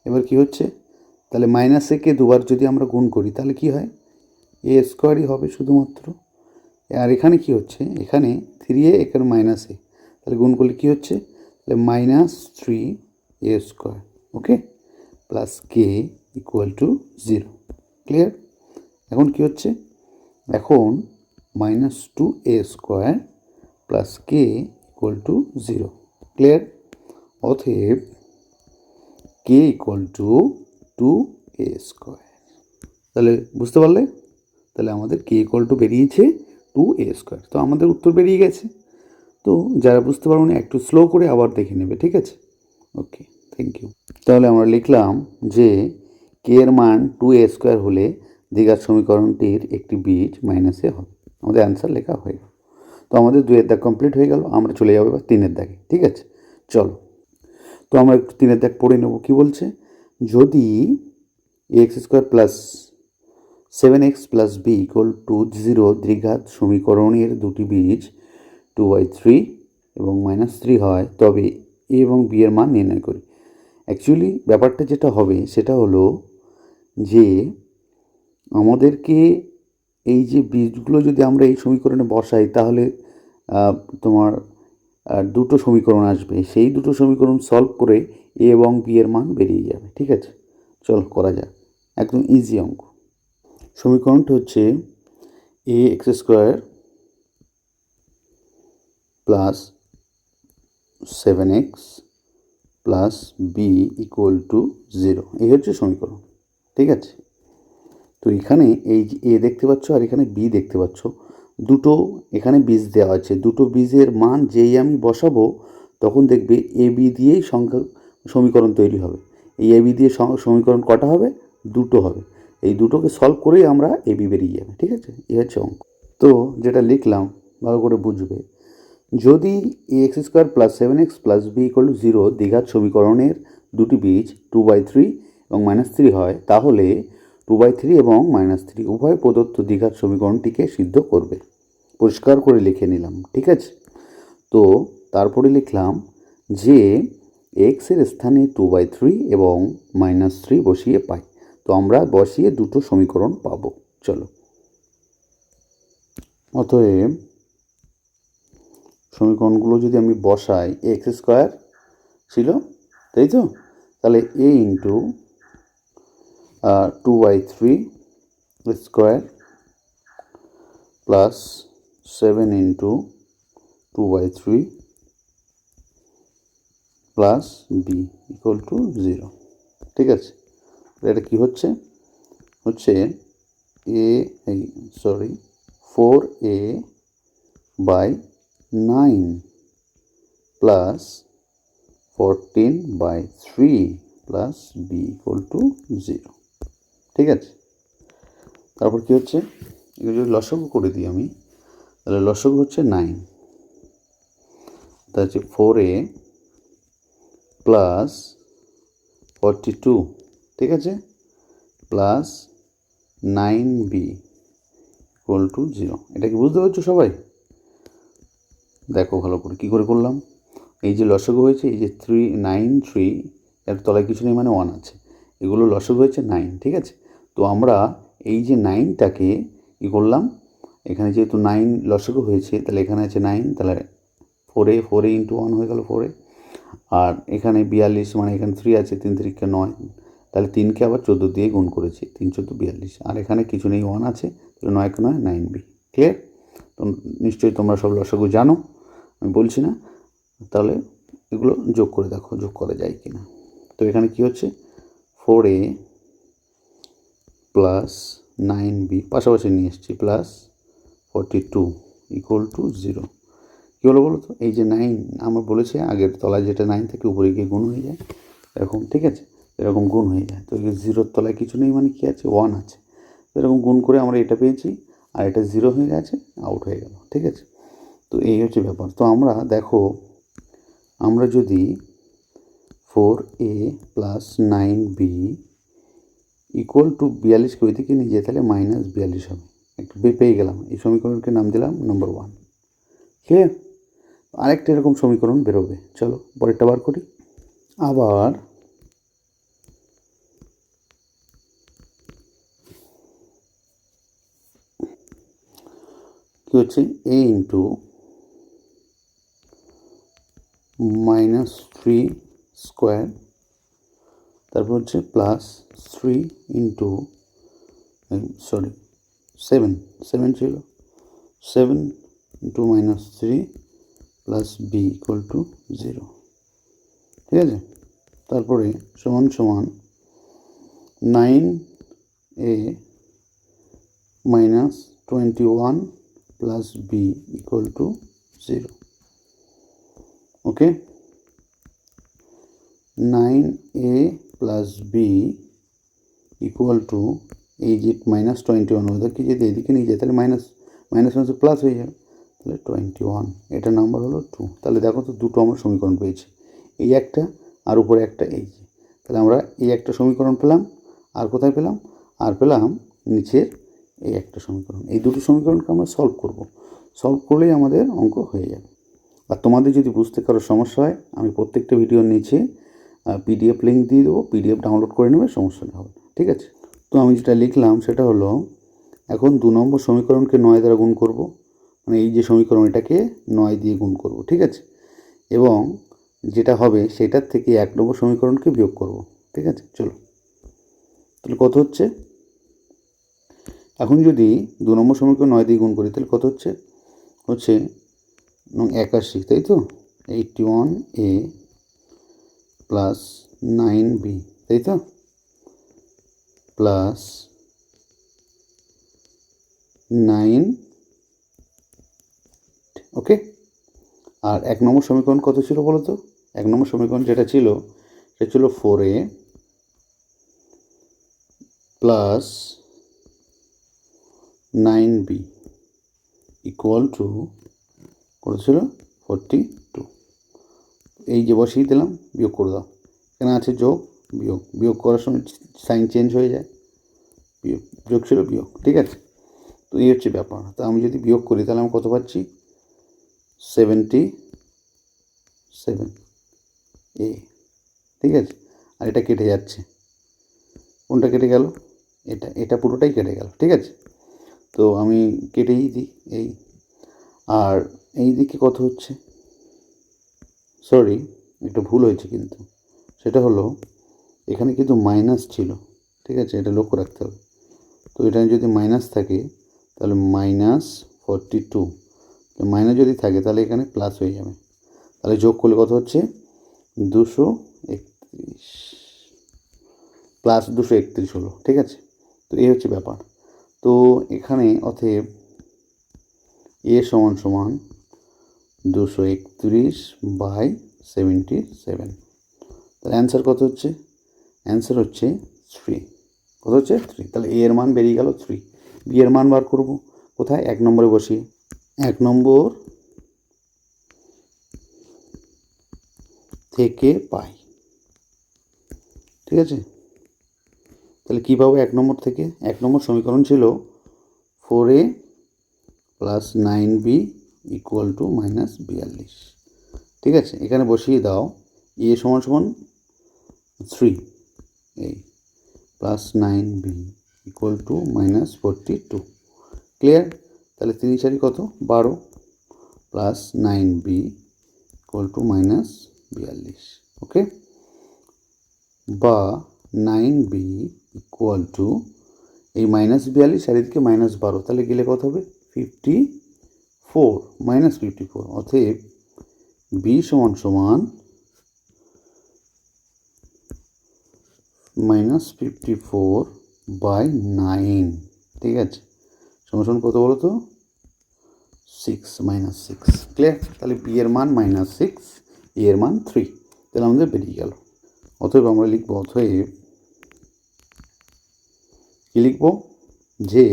এবার কি হচ্ছে? তাহলে মাইনাস একে দুবার যদি আমরা গুণ করি তাহলে কি হয়? এ স্কোয়ারই হবে শুধুমাত্র। আর এখানে কি হচ্ছে? এখানে 3a এখানে মাইনাস এ, তাহলে গুণ করলে কী হচ্ছে? তাহলে minus 3a square. Okay, plus K equal to 0। Clear? এখন কি হচ্ছে? এখন minus 2a square plus K equal to 0। Clear? অতএব কে ইকুয়াল টু 2a স্কোয়ার। তাহলে বুঝতে পারলে? তাহলে আমাদের কে ইকুয়াল টু বেরিয়েছে 2a স্কোয়ার। তো আমাদের উত্তর বেরিয়ে গেছে। তো যারা বুঝতে পারো না একটু স্লো করে আবার দেখে নেবে। ঠিক আছে, ওকে, থ্যাংক ইউ। তাহলে আমরা লিখলাম যে কে এর মান 2a স্কোয়ার হলে দ্বিঘাত সমীকরণটির একটি বীজ মাইনাস এ হবে। আমাদের অ্যান্সার লেখা হয়ে গেল। তো আমাদের 2-এর দাগ কমপ্লিট হয়ে গেল। আমরা চলে যাবো এবার 3-এর দাগে। ঠিক আছে, চলো। তো আমরা একটু 3-এর দাগ পড়ে নেব। কি বলছে? যদি x square plus 7x plus b equal to 0 দ্বিঘাত সমীকরণের দুটি বীজ 2/3 এবং -3 হয়, তবে এ এবং বি এর মান নির্ণয় করি। অ্যাকচুয়ালি ব্যাপারটা যেটা হবে সেটা হলো যে আমাদেরকে এই যে বীজগুলো যদি আমরা এই সমীকরণে বসাই তাহলে তোমার দুটো সমীকরণ আসবে। সেই দুটো সমীকরণ সলভ করে এ এবং বি এর মান বেরিয়ে যাবে। ঠিক আছে, চল করা যাক। একদম ইজি অঙ্ক। সমীকরণটা হচ্ছে a x square plus 7x plus b equal to 0, এই হচ্ছে সমীকরণ। ঠিক আছে, তো এখানে এই যে এ দেখতে পাচ্ছ আর এখানে বি দেখতে পাচ্ছ, দুটো এখানে বীজ দেওয়া আছে। দুটো বীজের মান যেই আমি বসাবো তখন দেখবে এ বি দিয়েই সমীকরণ তৈরি হবে। এই এ বি দিয়ে সমীকরণ কটা হবে? দুটো হবে। এই দুটোকে সলভ করেই আমরা এ বি বেরিয়ে যাবে। ঠিক আছে, এই হচ্ছে অঙ্ক। তো যেটা লিখলাম ভালো করে বুঝবে। যদি a x square plus 7x plus b equal to 0 দ্বিঘাত সমীকরণের দুটি বীজ 2/3 এবং -3 হয়, তাহলে 2/3 এবং -3 উভয় প্রদত্ত দ্বিঘাত সমীকরণটিকে সিদ্ধ করবে। পরিষ্কার করে লিখে নিলাম। ঠিক আছে, তো তারপরে লিখলাম যে এক্স এর স্থানে 2/3 এবং -3 বসিয়ে পাই। তো আমরা বসিয়ে দুটো সমীকরণ পাবো। চলো, অতএব সমীকরণগুলো যদি আমি বসাই, এক্স স্কোয়ার ছিল, তাই তো? তাহলে a into 2/3 square plus 7 into 2/3 plus b equal to 0। ঠিক আছে, এটা কি হচ্ছে? হচ্ছে sorry 4a by 9 plus 14/3 plus b equal to 0। ঠিক আছে, তারপর কী হচ্ছে, এগুলো যদি লসাগু করে দিই আমি, তাহলে লসাগু হচ্ছে 9, তা হচ্ছে 4a প্লাস 42, ঠিক আছে, প্লাস 9b ইকুয়াল টু 0। এটা কি বুঝতে পারছো সবাই? দেখো ভালো করে কী করে করলাম। এই যে লসাগু হয়েছে, এই যে 393, এর তলায় কিছু নেই মানে 1 আছে, এগুলো লসাগু হয়েছে 9, ঠিক আছে। তো আমরা এই যে 9টাকে কী করলাম, এখানে যেহেতু 9 লসাগু হয়েছে, তাহলে এখানে আছে 9, তাহলে 4a ইন্টু 1 হয়ে গেল 4a, আর এখানে 42 মানে এখানে 3 আছে, 3 3 9, তাহলে 3কে আবার 14 দিয়ে গুণ করেছি, 3 14 42, আর এখানে কিছু নেই 1 আছে, তাহলে 9 9 9b। ক্লিয়ার? তো নিশ্চয়ই তোমরা সব লসাগু জানো, আমি বলছি না, তাহলে এগুলো যোগ করে দেখো যোগ করা যায় কি না। তো এখানে কি হচ্ছে, 4a প্লাস 9b পাশাপাশি নিয়ে এসেছি, প্লাস 42 ইকুয়াল টু 0। কী হলো বলো তো, এই যে 9 আমরা বলেছি আগের তলায় যেটা 9 থেকে উপরে গিয়ে গুণ হয়ে যায় এরকম, ঠিক আছে, এরকম গুণ হয়ে যায়। তো 0-র তলায় কিছু নেই মানে কী আছে, 1 আছে, এরকম গুণ করে আমরা এটা পেয়েছি, আর এটা 0 হয়ে গেছে, আউট হয়ে গেল, ঠিক আছে। তো এই হচ্ছে ব্যাপার। তো আমরা দেখো, আমরা যদি 4a plus 9b equal to 42কে ওই দিকে নিয়ে যাই, তাহলে -42 হবে। একটু পেয়ে গেলাম, এই সমীকরণকে নাম দিলাম নম্বর 1। ক্লিয়ার? আরেকটা এরকম সমীকরণ বেরোবে, চলো পরেরটা বার করি। আবার কী হচ্ছে, a ইন্টু -3 স্কোয়ার, তারপর হচ্ছে প্লাস 3 ইন্টু 7 ছিল, 7 into -3 plus b equal to 0, ঠিক আছে। তারপরে সমান সমান 9a minus 21 plus b equal to 0। Okay, 9a plus b equal to, এই যে -21 ওদেরকে যদি এদিকে নিয়ে যায়, তাহলে মাইনাস প্লাস হয়ে যাবে, তাহলে 21, এটা নাম্বার হলো 2। তাহলে দেখো তো দুটো আমরা সমীকরণ পেয়েছি, এই একটা আর উপরে একটা, এই যে, তাহলে আমরা এই একটা সমীকরণ পেলাম, আর কোথায় পেলাম, আর পেলাম নিচের এই একটা সমীকরণ। এই দুটো সমীকরণকে আমরা সলভ করলেই আমাদের অঙ্ক হয়ে যাবে। আর তোমাদের যদি বুঝতে কারো সমস্যা হয়, আমি প্রত্যেকটা ভিডিওর নিচে PDF লিঙ্ক দিয়ে দেবো, PDF ডাউনলোড করে নেবে, সমস্যা হবে না, ঠিক আছে। তো আমি যেটা লিখলাম সেটা হলো, এখন 2 নম্বর সমীকরণকে 9 দ্বারা গুণ করব, মানে এই যে সমীকরণ এটাকে 9 দিয়ে গুণ করব, ঠিক আছে, এবং যেটা হবে সেটার থেকে 1 নম্বর সমীকরণকে বিয়োগ করব, ঠিক আছে। চলো, তাহলে কত হচ্ছে, এখন যদি 2 নম্বর সমীকরণ 9 দিয়ে গুণ করি, তাহলে কত হচ্ছে 81, তাই তো, 81a প্লাস 9b, তাই তো, প্লাস 9, ওকে। আর 1 নম্বর সমীকরণ কত ছিল বলো তো, 1 নম্বর সমীকরণ যেটা ছিল সেটা ছিল 4a plus 9b equal to কত ছিল, 42। এই যে বসিয়ে দিলাম, বিয়োগ করে দাও, এখানে আছে যোগ বিয়োগ করার সময় সাইন চেঞ্জ হয়ে যায়, যোগ ছিল বিয়োগ, ঠিক আছে। তো এই হচ্ছে ব্যাপার। তা আমি যদি বিয়োগ করি তাহলে আমি কত পাচ্ছি, 77a, ঠিক আছে। আর এটা কেটে যাচ্ছে, কোনটা কেটে গেল, এটা পুরোটাই কেটে গেল, ঠিক আছে। তো আমি কেটেই দিই এই, আর এই দিকে কত হচ্ছে, সরি একটু ভুল হয়েছে কিন্তু, সেটা হলো এখানে কিন্তু মাইনাস ছিল, ঠিক আছে, এটা লক্ষ্য রাখতে হবে। তো এটা যদি মাইনাস থাকে তাহলে -42, মাইনাস যদি থাকে তাহলে এখানে প্লাস হয়ে যাবে, তাহলে যোগ করলে কত হচ্ছে 231 প্লাস 231 হলো, ঠিক আছে। তো এই হচ্ছে ব্যাপার। তো এখানে অতএব a সমান 231/77। তাহলে অ্যান্সার কত হচ্ছে? অ্যান্সার হচ্ছে 3। কত হচ্ছে? 3। তাহলে এ এর মান বেরিয়ে গেল 3। বি এর মান বার করব কোথায়? 1 নম্বরে বসিয়ে। 1 নম্বর থেকে পাই, ঠিক আছে? তাহলে কী পাবো 1 নম্বর থেকে? 1 নম্বর সমীকরণ ছিল 4a plus 9b equal to -42। ঠিক আছে, এখানে বসিয়ে দাও এ সমান সমান 3 এই plus 9b equal to -42। Clear? তাহলে 3 4 কত? 12 প্লাস 9b ইকুয়াল টু -42। ওকে, বা 9b ইকুয়াল টু এই -42 আর এদিকে -12, তাহলে গেলে কত হবে? 54 -54। অতএব b সমান সমান -54/9। ঠিক আছে, সমান কত বলো তো? 6 -6। ক্লিয়ার? তাহলে বি এর মান -6, এ এর মান 3। তাহলে আমাদের বেরিয়ে গেল। অতএব আমরা লিখব, অতএব কী লিখব? যে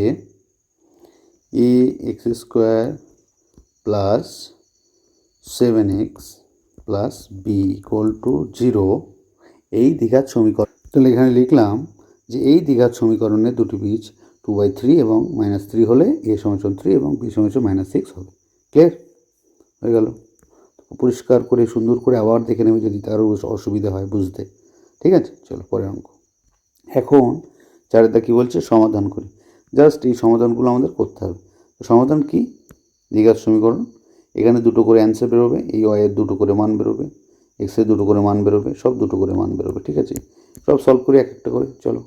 a x square plus 7x plus b equal to 0 এই দ্বিঘাত সমীকরণ। তাহলে এখানে লিখলাম যে এই দ্বিঘাত সমীকরণের দুটি বীজ 2/3 এবং -3 হলে এ সমান 3 এবং বি সমান -6 হবে। ক্লিয়ার হয়ে গেল? পরিষ্কার করে সুন্দর করে আবার দেখে নেবে যদি তারও অসুবিধা হয় বুঝতে। ঠিক আছে, চলো পরের অঙ্ক। এখন চারেরটা কী বলছে? সমাধান করি। জাস্ট এই সমাধানগুলো আমাদের করতে হবে। সমাধান কি? দ্বিঘাত সমীকরণ। এখানে দুটো করে অ্যান্সার বেরোবে, এই ওয়াইয়ের দুটো করে মান বেরোবে, এক্সের দুটো করে মান বেরোবে, সব দুটো করে মান বেরোবে। ঠিক আছে, সব সলভ করি এক একটা করে। চলো,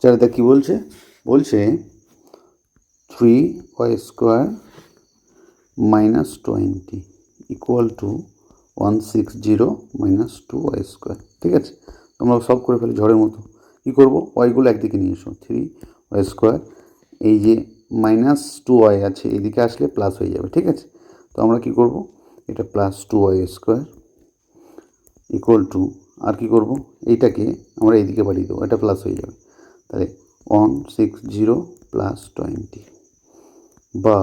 চারেরটা কী বলছে? বলছে 3y square -20 equal to 160 -2y square. ঠিক আছে, তোমরা সব করে ফেলে ঝড়ের মতো। কী করবো? ওয়াইগুলো একদিকে নিয়ে এসো। 3y স্কোয়ার, এই যে -2y আছে এদিকে আসলে প্লাস হয়ে যাবে। ঠিক আছে, তো আমরা কী করব? এটা +2y স্কোয়ার ইকুয়াল টু, আর কী করব? এইটাকে আমরা এইদিকে বাড়িয়ে দেবো, এটা প্লাস হয়ে যাবে। তাহলে 160 + 20 বা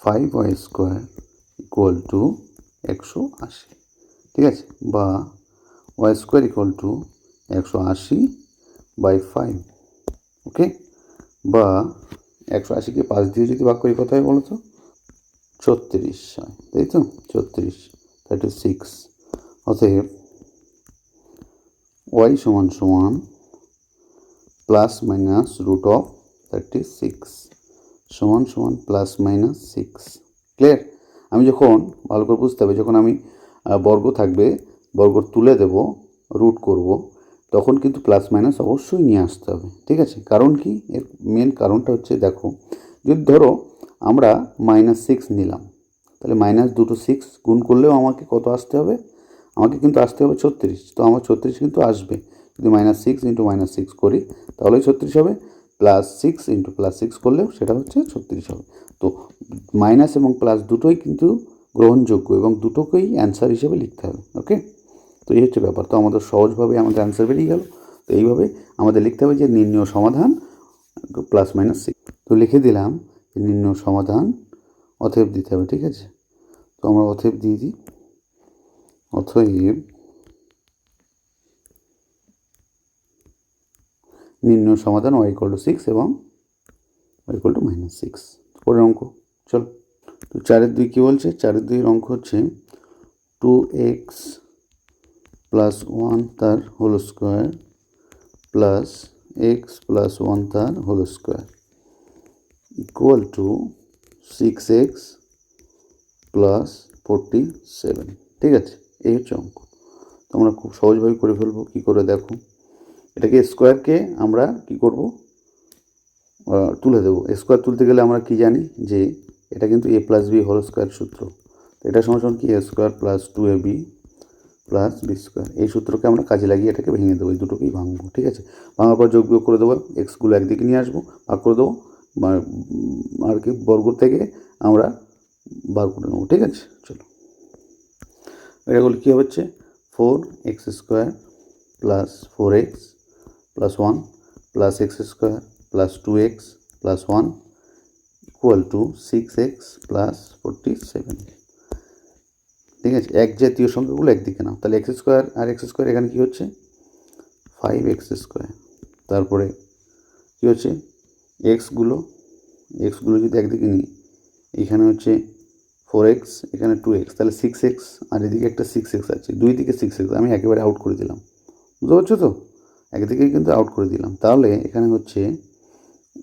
5y স্কোয়ার ইকুয়াল টু 180। ঠিক আছে, বা ওয়াই স্কোয়ার ইকুয়াল টু 180/5। ওকে, বা 180কে 5 দিয়ে যদি ভাগ করি কত হয় বলো তো? 36 হয়, তাই তো? 36, 36। অতএব ওয়াই সমান সমান +-√36 সমান সমান +-6। ক্লিয়ার? আমি যখন ভালো করে বুঝতে হবে, যখন আমি বর্গ থাকবে, বর্গ তুলে দেব, রুট করব, তখন কিন্তু প্লাস মাইনাস অবশ্যই নিয়ে আসতে হবে। ঠিক আছে, কারণ কি? এর মেন কারণটা হচ্ছে, দেখো, যদি ধরো আমরা -6 নিলাম, তাহলে দুটো 6 গুণ করলেও আমাকে কত আসতে হবে? আমাকে কিন্তু আসতে হবে 36। তো আমার 36 কিন্তু আসবে। যদি -6 × -6 করি তাহলেই 36 হবে, +6 × +6 করলেও সেটা হচ্ছে 36 হবে। তো মাইনাস এবং প্লাস দুটোই কিন্তু গ্রহণযোগ্য এবং দুটোকেই অ্যান্সার হিসেবে লিখতে হবে। ওকে, তো এই হচ্ছে ব্যাপার। তো আমাদের সহজভাবে আমাদের অ্যান্সার বেরিয়ে গেল। তো এইভাবে আমাদের লিখতে হবে যে নির্ণয় সমাধান +-6। তো লিখে দিলাম নির্ণয় সমাধান, অতএব দিতে হবে। ঠিক আছে, তো আমরা অতএব দিয়ে দিই। অতএব নির্ণয় সমাধান y = 6 এবং y = -6। পরের অঙ্ক চলো। তো 4-2 কী বলছে? 4-2 অঙ্ক হচ্ছে 2x + 1 তার হোল স্কোয়ার প্লাস x + 1 তার whole square equal two 6x + 47। ঠিক আছে, এই হচ্ছে অঙ্ক। তোমরা খুব সহজভাবে করে ফেলবো। কী করে দেখো, এটাকে স্কোয়ারকে আমরা কি করব? তুলে দেবো। স্কোয়ার তুলতে গেলে আমরা কি জানি যে এটা কিন্তু a + b হোল স্কোয়ার সূত্র। এটা সমান কি? a² + 2ab + b square. এই সূত্রকে আমরা কাজে লাগিয়ে এটাকে ভেঙে দেবো, এই দুটোকেই ভাঙবো। ঠিক আছে, ভাঙার পর যোগ বিয়োগ করে দেবো, এক্সগুলো একদিকে নিয়ে আসবো, ভাগ করে দেবো, আর কি বর্গ থেকে আমরা বার করে নেবো। ঠিক আছে, চলো, এটা করলে কী হচ্ছে? 4x² plus 4x plus 1 plus x² plus 2x plus 1 equal two 6x plus 47। ঠিক আছে, এক জাতীয় সংখ্যাগুলো একদিকে নাও, তাহলে x² আর x² এখানে কী হচ্ছে 5x²। তারপরে কী হচ্ছে এক্সগুলো যদি একদিকে নিই, এখানে হচ্ছে 4x, এখানে 2x, তাহলে 6x, আর এদিকে একটা 6x আছে, দুই দিকে 6x আমি একেবারে আউট করে দিলাম, বুঝতে পারছো তো, একদিকে কিন্তু আউট করে দিলাম। তাহলে এখানে হচ্ছে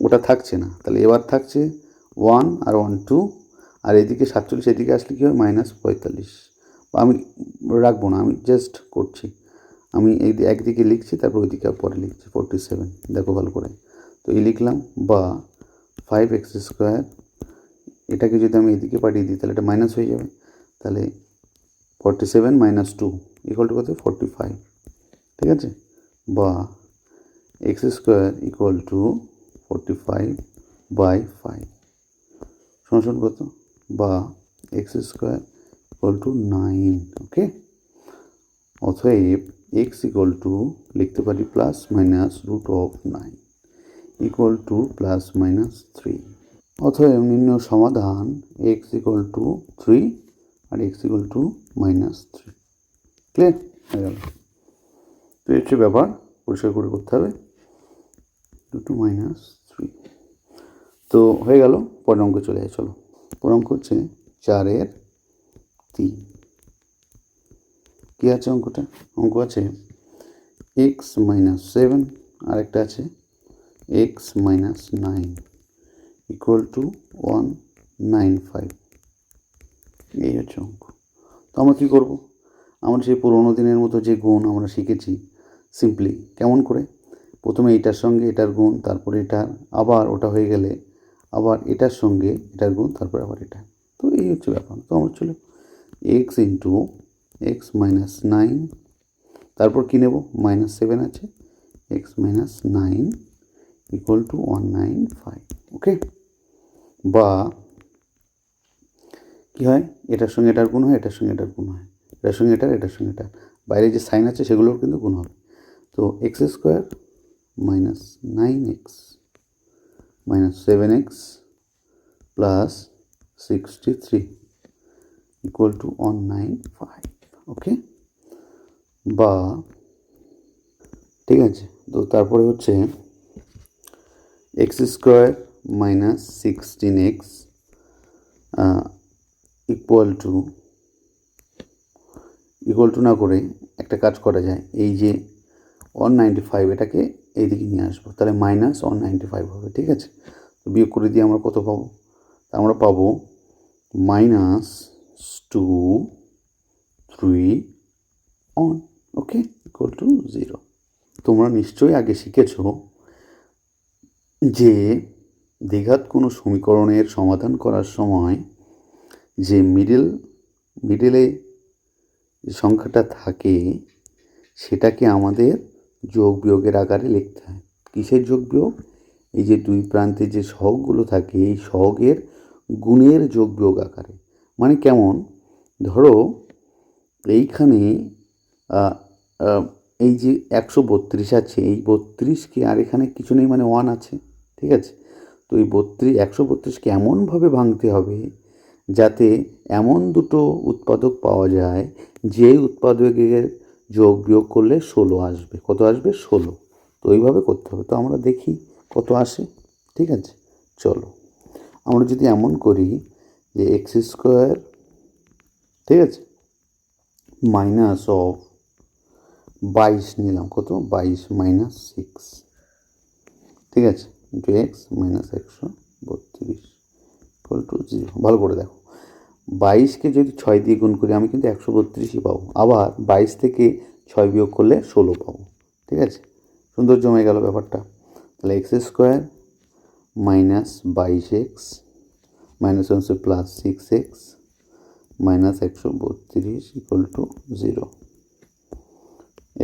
ওটা থাকছে না, তাহলে এবার থাকছে 1 আর 1 2, আর এদিকে 47, এদিকে আসলে কী হয় -45। আমি রাখবো না, আমি জাস্ট করছি, আমি এই একদিকে লিখছি তারপর ওইদিকে পরে লিখছি 47, দেখো ভালো করে। তো এই লিখলাম, বা 5x², এটাকে যদি আমি এদিকে পাঠিয়ে দিই তাহলে এটা মাইনাস হয়ে যাবে, তাহলে 47 - 2 ইকুয়াল টু কত 45। ঠিক আছে, বা x² ইকুয়াল টু 45/5 সমান কত, বা x² ইকুয়াল টু 9। ওকে, অতএব x ইকুয়াল টু লিখতে পারি +-√9 ইকুয়াল টু +-3। অতএব নির্ণয় সমাধান x ইকুয়াল টু 3 আর x ইকুয়াল টু -3। ক্লিয়ার হয়ে গেল। তো হচ্ছে ব্যাপার, পরিষ্কার করে করতে হবে, 2 to -3। তো হয়ে গেল, পরের অঙ্কে চলে যায়। চলো, পরের অঙ্ক হচ্ছে 4-এর 3। কী আছে অঙ্কটা? অঙ্ক আছে x - 7, আরেকটা আছে x - 9 ইকুয়াল টু 195। এই হচ্ছে অঙ্ক। তো আমরা কী করবো? আমরা সেই পুরোনো দিনের মতো যে গুণ আমরা শিখেছি সিম্পলি, কেমন করে, প্রথমে এটার সঙ্গে এটার গুণ, তারপরে এটার, আবার ওটা হয়ে গেলে আবার এটার সঙ্গে এটার গুণ, তারপরে আবার এটা। তো এই হচ্ছে ব্যাপার। তো আমরা চলো x ইন্টু x - 9, তারপর কী নেব, -7 আছে, x - 9 ইকুয়াল টু 195। ওকে, বা কী হয়, এটার সঙ্গে এটার গুণ হয়, এটার সঙ্গে এটার গুণ হয়, এটার সঙ্গে এটার, এটার সঙ্গে এটার, বাইরে যে সাইন আছে সেগুলোর কিন্তু গুণ হবে। তো x² - 9x - 7x plus 63 equal to 195। ওকে, বা ঠিক আছে, তো তারপরে হচ্ছে x² - 16x ইকুয়াল টু না করে একটা কাজ করা যায়, এই যে 195 এটাকে এইদিকে নিয়ে আসবো, তাহলে -195 হবে। ঠিক আছে, তো বিয়োগ করে দিয়ে আমরা কত পাবো? আমরা পাবো -2 3 1। ওকে, ইকুয়াল টু 0। তোমরা নিশ্চয়ই আগে শিখেছ যে দ্বিঘাত কোনো সমীকরণের সমাধান করার সময় যে মিডলে যে সংখ্যাটা থাকে সেটাকে আমাদের যোগ বিয়োগের আকারে লিখতে হয়। কিসের যোগ বিয়োগ? এই যে দুই প্রান্তে যে সহগগুলো থাকে এই সহগের গুণের যোগ বিয়োগ আকারে। মানে কেমন, ধরো এইখানে এই যে 132 আছে, এই 32কে, আর এখানে কিছু নেই মানে 1 আছে। ঠিক আছে, তো এই 132কে এমনভাবে ভাঙতে হবে যাতে এমন দুটো উৎপাদক পাওয়া যায় যে উৎপাদকের যোগ বিয়োগ করলে 16 আসবে। কত আসবে? 16। তো এইভাবে করতে হবে। তো আমরা দেখি কত আসে। ঠিক আছে, চলো আমরা যদি এমন করি যে x², ঠিক আছে, মাইনাস অফ 22 নিলাম, কত 22 - 6, ঠিক আছে, ইন্টু x - 132 ইকুয়াল টু 0। ভালো করে দেখো, 22কে যদি 6 দিয়ে গুণ করি আমি কিন্তু 132ই পাবো, আবার 22 থেকে 6 বিয়োগ করলে 16 পাবো। ঠিক আছে, সুন্দর জমে গেল ব্যাপারটা। তাহলে x² - 22x মাইনাস হচ্ছে +6x -132 ইকুয়াল টু 0।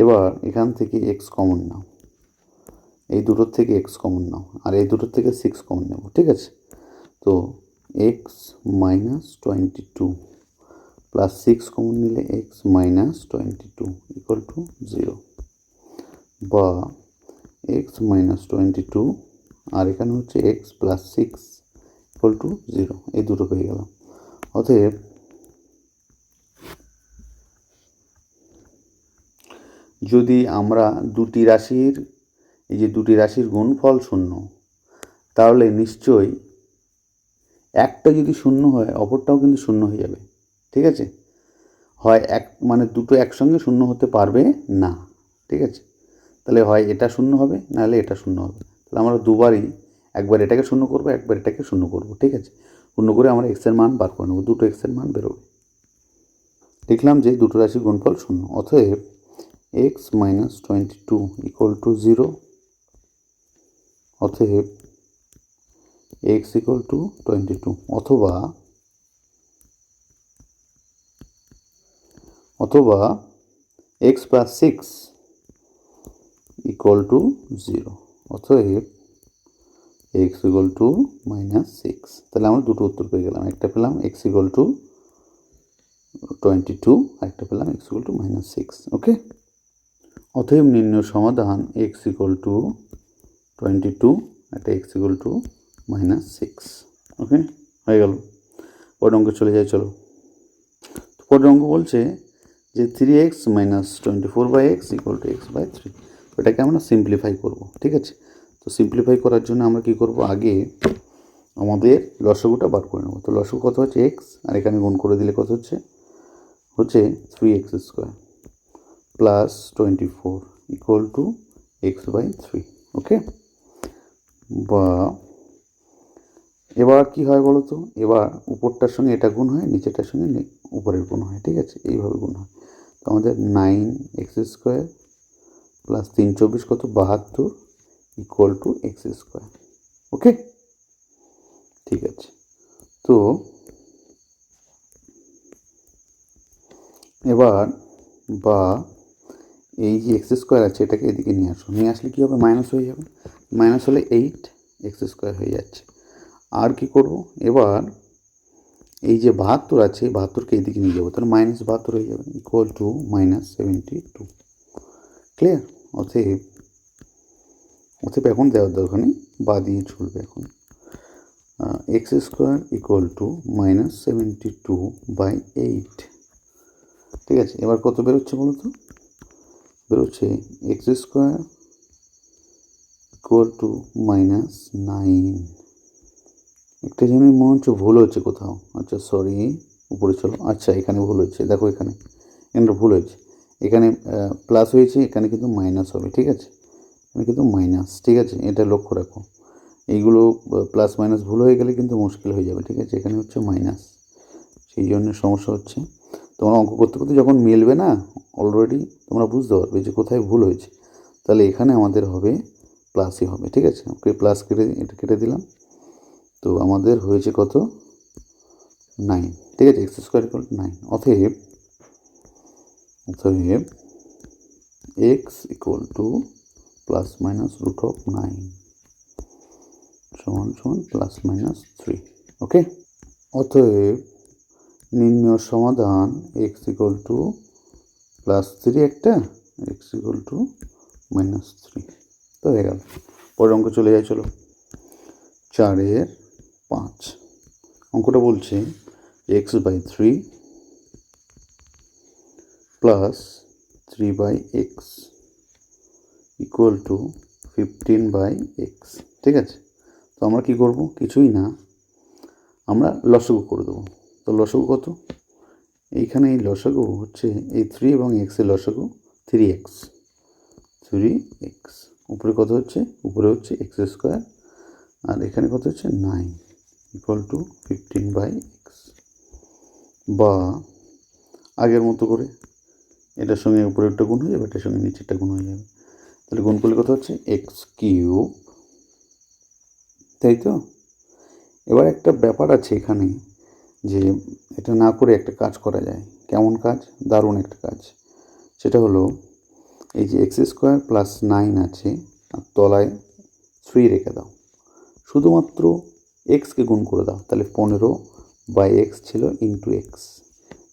এবার এখান থেকে x কমন নাও, এই দুটোর থেকে x কমন নাও, আর এই দুটোর থেকে 6 কমন নেব। ঠিক আছে, তো x - 22 প্লাস 6 কমন নিলে এক্স মাইনাস 22 ইকুয়াল টু 0, বা এক্স মাইনাস 22 আর এখানে হচ্ছে এক্স প্লাস 6 ইকুয়াল টু 0, এই দুটো পেয়ে গেলাম। অতএব যদি আমরা দুটি রাশির গুণফল শূন্য, তাহলে নিশ্চয়ই একটা যদি শূন্য হয় অপরটাও কিন্তু শূন্য হয়ে যাবে, ঠিক আছে? হয় মানে দুটো একসঙ্গে শূন্য হতে পারবে না, ঠিক আছে? তাহলে হয় এটা শূন্য হবে, নাহলে এটা শূন্য হবে। তাহলে আমরা দুবারই, একবার এটাকে শূন্য করবো, একবার এটাকে শূন্য করবো, ঠিক আছে? শূন্য করে আমরা এক্সের মান বার করে নেবো, দুটো এক্সের মান বেরোবে। দেখলাম যে দুটো রাশির গুণফল শূন্য। অতএব এক্স মাইনাস 22 ইকুয়াল টু 0, অতএব এক্স ইকুয়াল টু 22, অথবা এক্স প্লাস 6 ইকুয়াল টু 0, অতএব এক্স ইকুয়াল টু মাইনাস 6। তাহলে আমরা দুটো উত্তর পেয়ে গেলাম, একটা পেলাম এক্স ইকুয়াল টু 22, আর একটা পেলাম এক্স ইকুয়াল টু মাইনাস 6। ওকে, অতএব নির্ণয় সমাধান এক্স ইকুয়াল টু 22, একটা এক্স ইকুয়াল টু মাইনাস 6। ওকে, হয়ে গেল। পরের অঙ্কে চলে যাই, চলো। পরের অঙ্ক বলছে যে 3x minus 24/x equal to x by 3। এটাকে আমরা সিম্পলিফাই করব, ঠিক আছে? তো সিম্পলিফাই করার জন্য আমরা কি করব, আগে আমাদের লসাগুটা বার করে নেব। তো লসাগু কত হচ্ছে x, আর এখানে গুণ করে দিলে কত হচ্ছে 3x square plus 24 equal to x by 3। Okay, বা এবার কি হয় বলো তো, এবার উপরটার সঙ্গে এটা গুণ হয়, নিচেরটার সঙ্গে উপরের গুণ হয়, ঠিক আছে? এইভাবে গুণ হয়। তো আমাদের 9x স্কোয়ার প্লাস 3 24 কত 72 ইকুয়াল টু এক্স স্কোয়ার। ওকে, ঠিক আছে। তো এবার বা এই যে এক্স স্কোয়ার আছে এটাকে এদিকে নিয়ে আসো, নিয়ে আসলে কী হবে, মাইনাস হয়ে যাবে। মাইনাস হলে 8x স্কোয়ার হয়ে যাচ্ছে। আর কি করব, এবার এই যে 72 আছে, 72কে এদিকে নিয়ে যাবো, তাহলে মাইনাস 72 হয়ে যাবে ইকুয়াল টু মাইনাস 72। ক্লিয়ার? অতএব এখন দেওয়ার দরকার নেই, বা দিয়ে চলবে। এখন x square equal to minus 72/8, ঠিক আছে? এবার কত বেরোচ্ছে বলো তো, বেরোচ্ছে x square equal to minus 9। একটা জিনিস মনে হচ্ছে ভুল হচ্ছে কোথাও, আচ্ছা সরি, উপরে চলো। আচ্ছা এখানে ভুল হচ্ছে, দেখো এখানে ভুল হয়েছে, এখানে প্লাস হয়েছে, এখানে কিন্তু মাইনাস হবে, ঠিক আছে? এখানে কিন্তু মাইনাস, ঠিক আছে? এটা লক্ষ্য রাখো, এইগুলো প্লাস মাইনাস ভুল হয়ে গেলে কিন্তু মুশকিল হয়ে যাবে, ঠিক আছে? এখানে হচ্ছে মাইনাস, সেই জন্য সমস্যা হচ্ছে। তোমরা অঙ্ক করতে করতে যখন মিলবে না, অলরেডি তোমরা বুঝতে পারবে যে কোথায় ভুল হয়েছে। তাহলে এখানে আমাদের হবে প্লাসই হবে, ঠিক আছে? ওকে, প্লাস এটা কেটে দিলাম। তো আমাদের হয়েছে কত, 9, ঠিক আছে? X square equal to 9। অতএব x equal to plus minus root of 9 সমান সমান প্লাস মাইনাস 3। ওকে, অতএব নির্ণয় সমাধান এক্স ইকুয়াল টু প্লাস 3 একটা, এক্স ইকুয়াল টু মাইনাস 3। তো হয়ে গেল। পরের অঙ্ক চলে যায়, চলো। 4/5 অঙ্কটা বলছে x by 3 plus 3/x equal to 15/x, ঠিক আছে? তো আমরা কি করব, কিছুই না, আমরা লসাগু করে দেবো। তো লসাগু কত, এইখানে এই লসাগু হচ্ছে এই 3 এবং এক্সের লসাগু 3x, উপরে কত হচ্ছে, উপরে হচ্ছে এক্স স্কোয়ার, আর এখানে কত হচ্ছে 9 ইকুয়াল টু 15/x, বা আগের মতো করে এটার সঙ্গে উপরেরটা গুণ হয়ে যাবে, এটার সঙ্গে নিচেরটা গুণ হয়ে যাবে। তাহলে গুণ করলে কত হচ্ছে x³, তাই তো? এবার একটা ব্যাপার আছে এখানে, যে এটা না করে একটা কাজ করা যায়। কেমন কাজ? দারুণ একটা কাজ। সেটা হলো এই যে এক্স স্কোয়ার প্লাস 9 আছে, আর তলায় 3 রেখে দাও, শুধুমাত্র এক্সকে গুণ করে দাও। তাহলে 15/x ছিল ইন্টু এক্স,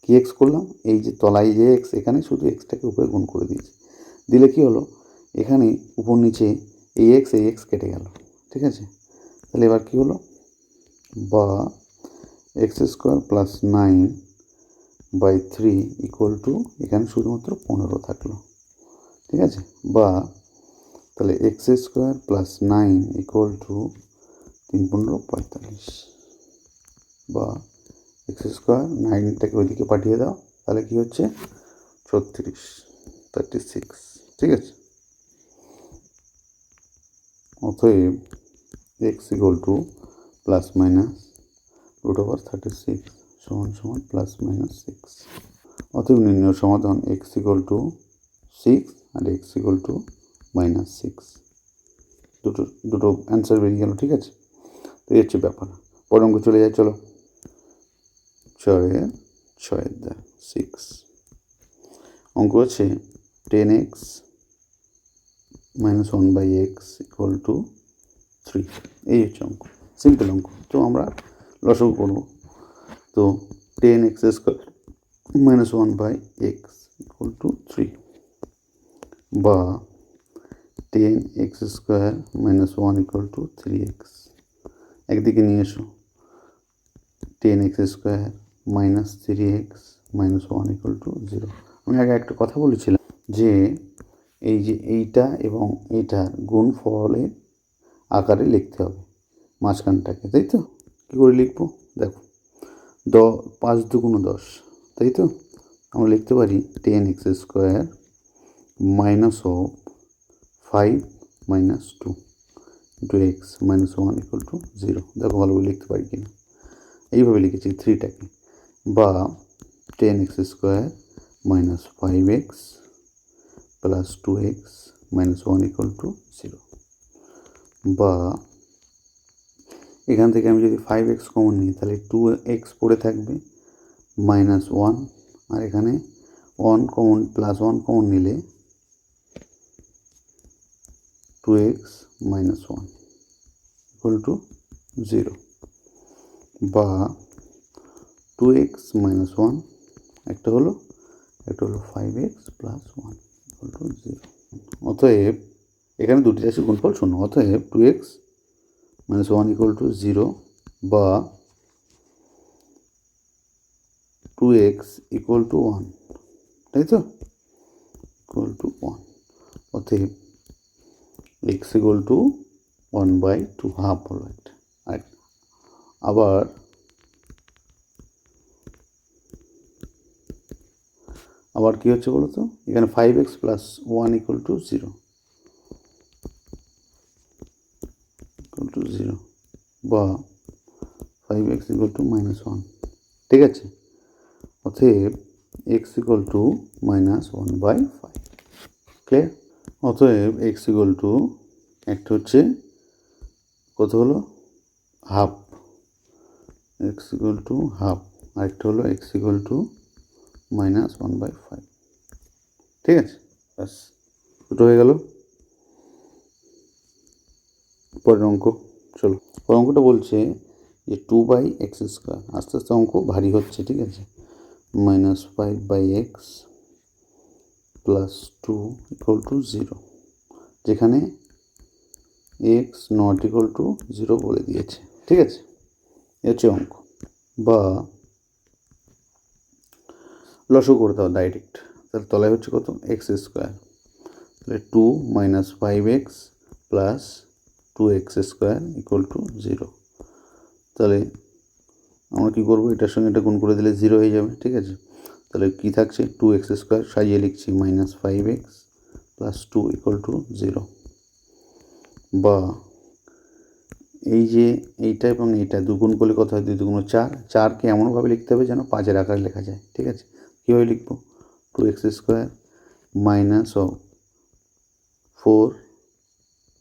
কি এক্স করলাম, এই যে তলায় যে এক্স, এখানে শুধু এক্সটাকে উপরে গুণ করে দিয়েছি, দিলে কি হলো, এখানে উপর নিচে এই এক্স কেটে গেল। ঠিক আছে, তাহলে এবার কি হলো, বা x square plus 9/3 equal to, এখানে শুধুমাত্র 15 থাকলো। ঠিক আছে, বা তাহলে x square plus 9 equal to 3×15 = 45, বা এক্স স্কোয়ার 9টাকে ওইদিকে পাঠিয়ে দাও, তাহলে কি হচ্ছে 36। ঠিক আছে, অতএব x equal to plus minus √36 সমান প্লাস মাইনাস 6। অতএব নির্ণয় সমাধান এক্স ইকুয়াল টু 6 আর এক্স ইকুয়াল টু -6, দুটো অ্যান্সার বেরিয়ে গেল। ঠিক আছে, তো এই হচ্ছে ব্যাপার। পরের অঙ্ক চলে যায়, চলো। 6 অঙ্ক আছে 10x - 1/x ইকুয়াল টু 3। এই হচ্ছে অঙ্ক, সিম্পল অঙ্ক। তো আমরা লসাগু করবো। তো 10x² - 1/x ইকুয়াল টু 3, বা 10x² - 1 ইকুয়াল টু 3x। একদিকে নিয়ে এসো, 10x² - 3x - 1 ইকুয়াল টু 0। আমি আগে একটা কথা বলেছিলাম যে এই যে এইটা এবং এইটার গুণফলের আকারে লিখতে হবে মাঝখানটাকে, তাই তো? কী করে লিখবো দেখো, 5 × 2 = 10, তাই তো? আমরা লিখতে পারি 10x² - 5 - 2 x - 1 ইকুয়াল টু 0। দেখো ভালো করে লিখতে পারি কিনা, এইভাবে লিখেছি 3টাকে, বা 10x² - 5x plus 2x - 1 equal to 0, বা এখান থেকে আমি যদি 5x কমন নিই তাহলে 2x পড়ে থাকবে -1, আর এখানে 1 কমন +1 কমন নিলে 2x - 1 ইকুয়াল টু 0, বা 2x - 1 একটা হলো 5x + 1 ইকুয়াল টু 0। অতএব এখানে দুটি রাশির গুণফল 0, অতএব 2x - 1 ইকুয়াল টু 0, বা 2x ইকুয়াল টু 1, তাই তো? ইকুয়াল টু 1, অতএব x ইকুয়াল টু 1/2, হাফ হলো এটা। আবার কি হচ্ছে বলো তো, এখানে 5x + 1 ইকুয়াল টু 0 বা 5x ইকুয়াল টু -1। ঠিক আছে, অতএব x ইকুয়াল টু -1/5। ক্লিয়ার? অতএব x ইকুয়াল টু, একটা হচ্ছে কত হলো, half, x equal to half, আরেকটা হলো x ইকুয়াল টু -1/5। ঠিক আছে, ব্যাস দুটো হয়ে গেল। পরের অঙ্ক চলো। পরের অঙ্কটা বলছে যে 2/x², আস্তে আস্তে অঙ্ক ভারী হচ্ছে। ঠিক আছে, -5/x প্লাস 2 ইকুয়াল টু 0, যেখানে x নট ইকুয়াল টু 0 বলে দিয়েছে। ঠিক আছে, এ হচ্ছে অঙ্ক। বা লসাগু করে দাও ডাইরেক্ট, তাহলে তলায় হচ্ছে কত, x², তাহলে 2 - 5x plus 2x² equal to 0। তাহলে আমরা কী করবো, এটার সঙ্গে এটা গুণ করে দিলে 0 হয়ে যাবে। ঠিক আছে, তাহলে কী থাকছে, 2x² সাজিয়ে লিখছি -5x প্লাস 2 ইকুয়াল টু 0, বা এই যে এইটা এবং এইটা দুগুণ করলে কত হয়, 2 × 2 = 4, 4কে এমনভাবে লিখতে হবে যেন 5-এর আকারে লেখা যায়। ঠিক আছে, কীভাবে লিখবো, 2x² - 4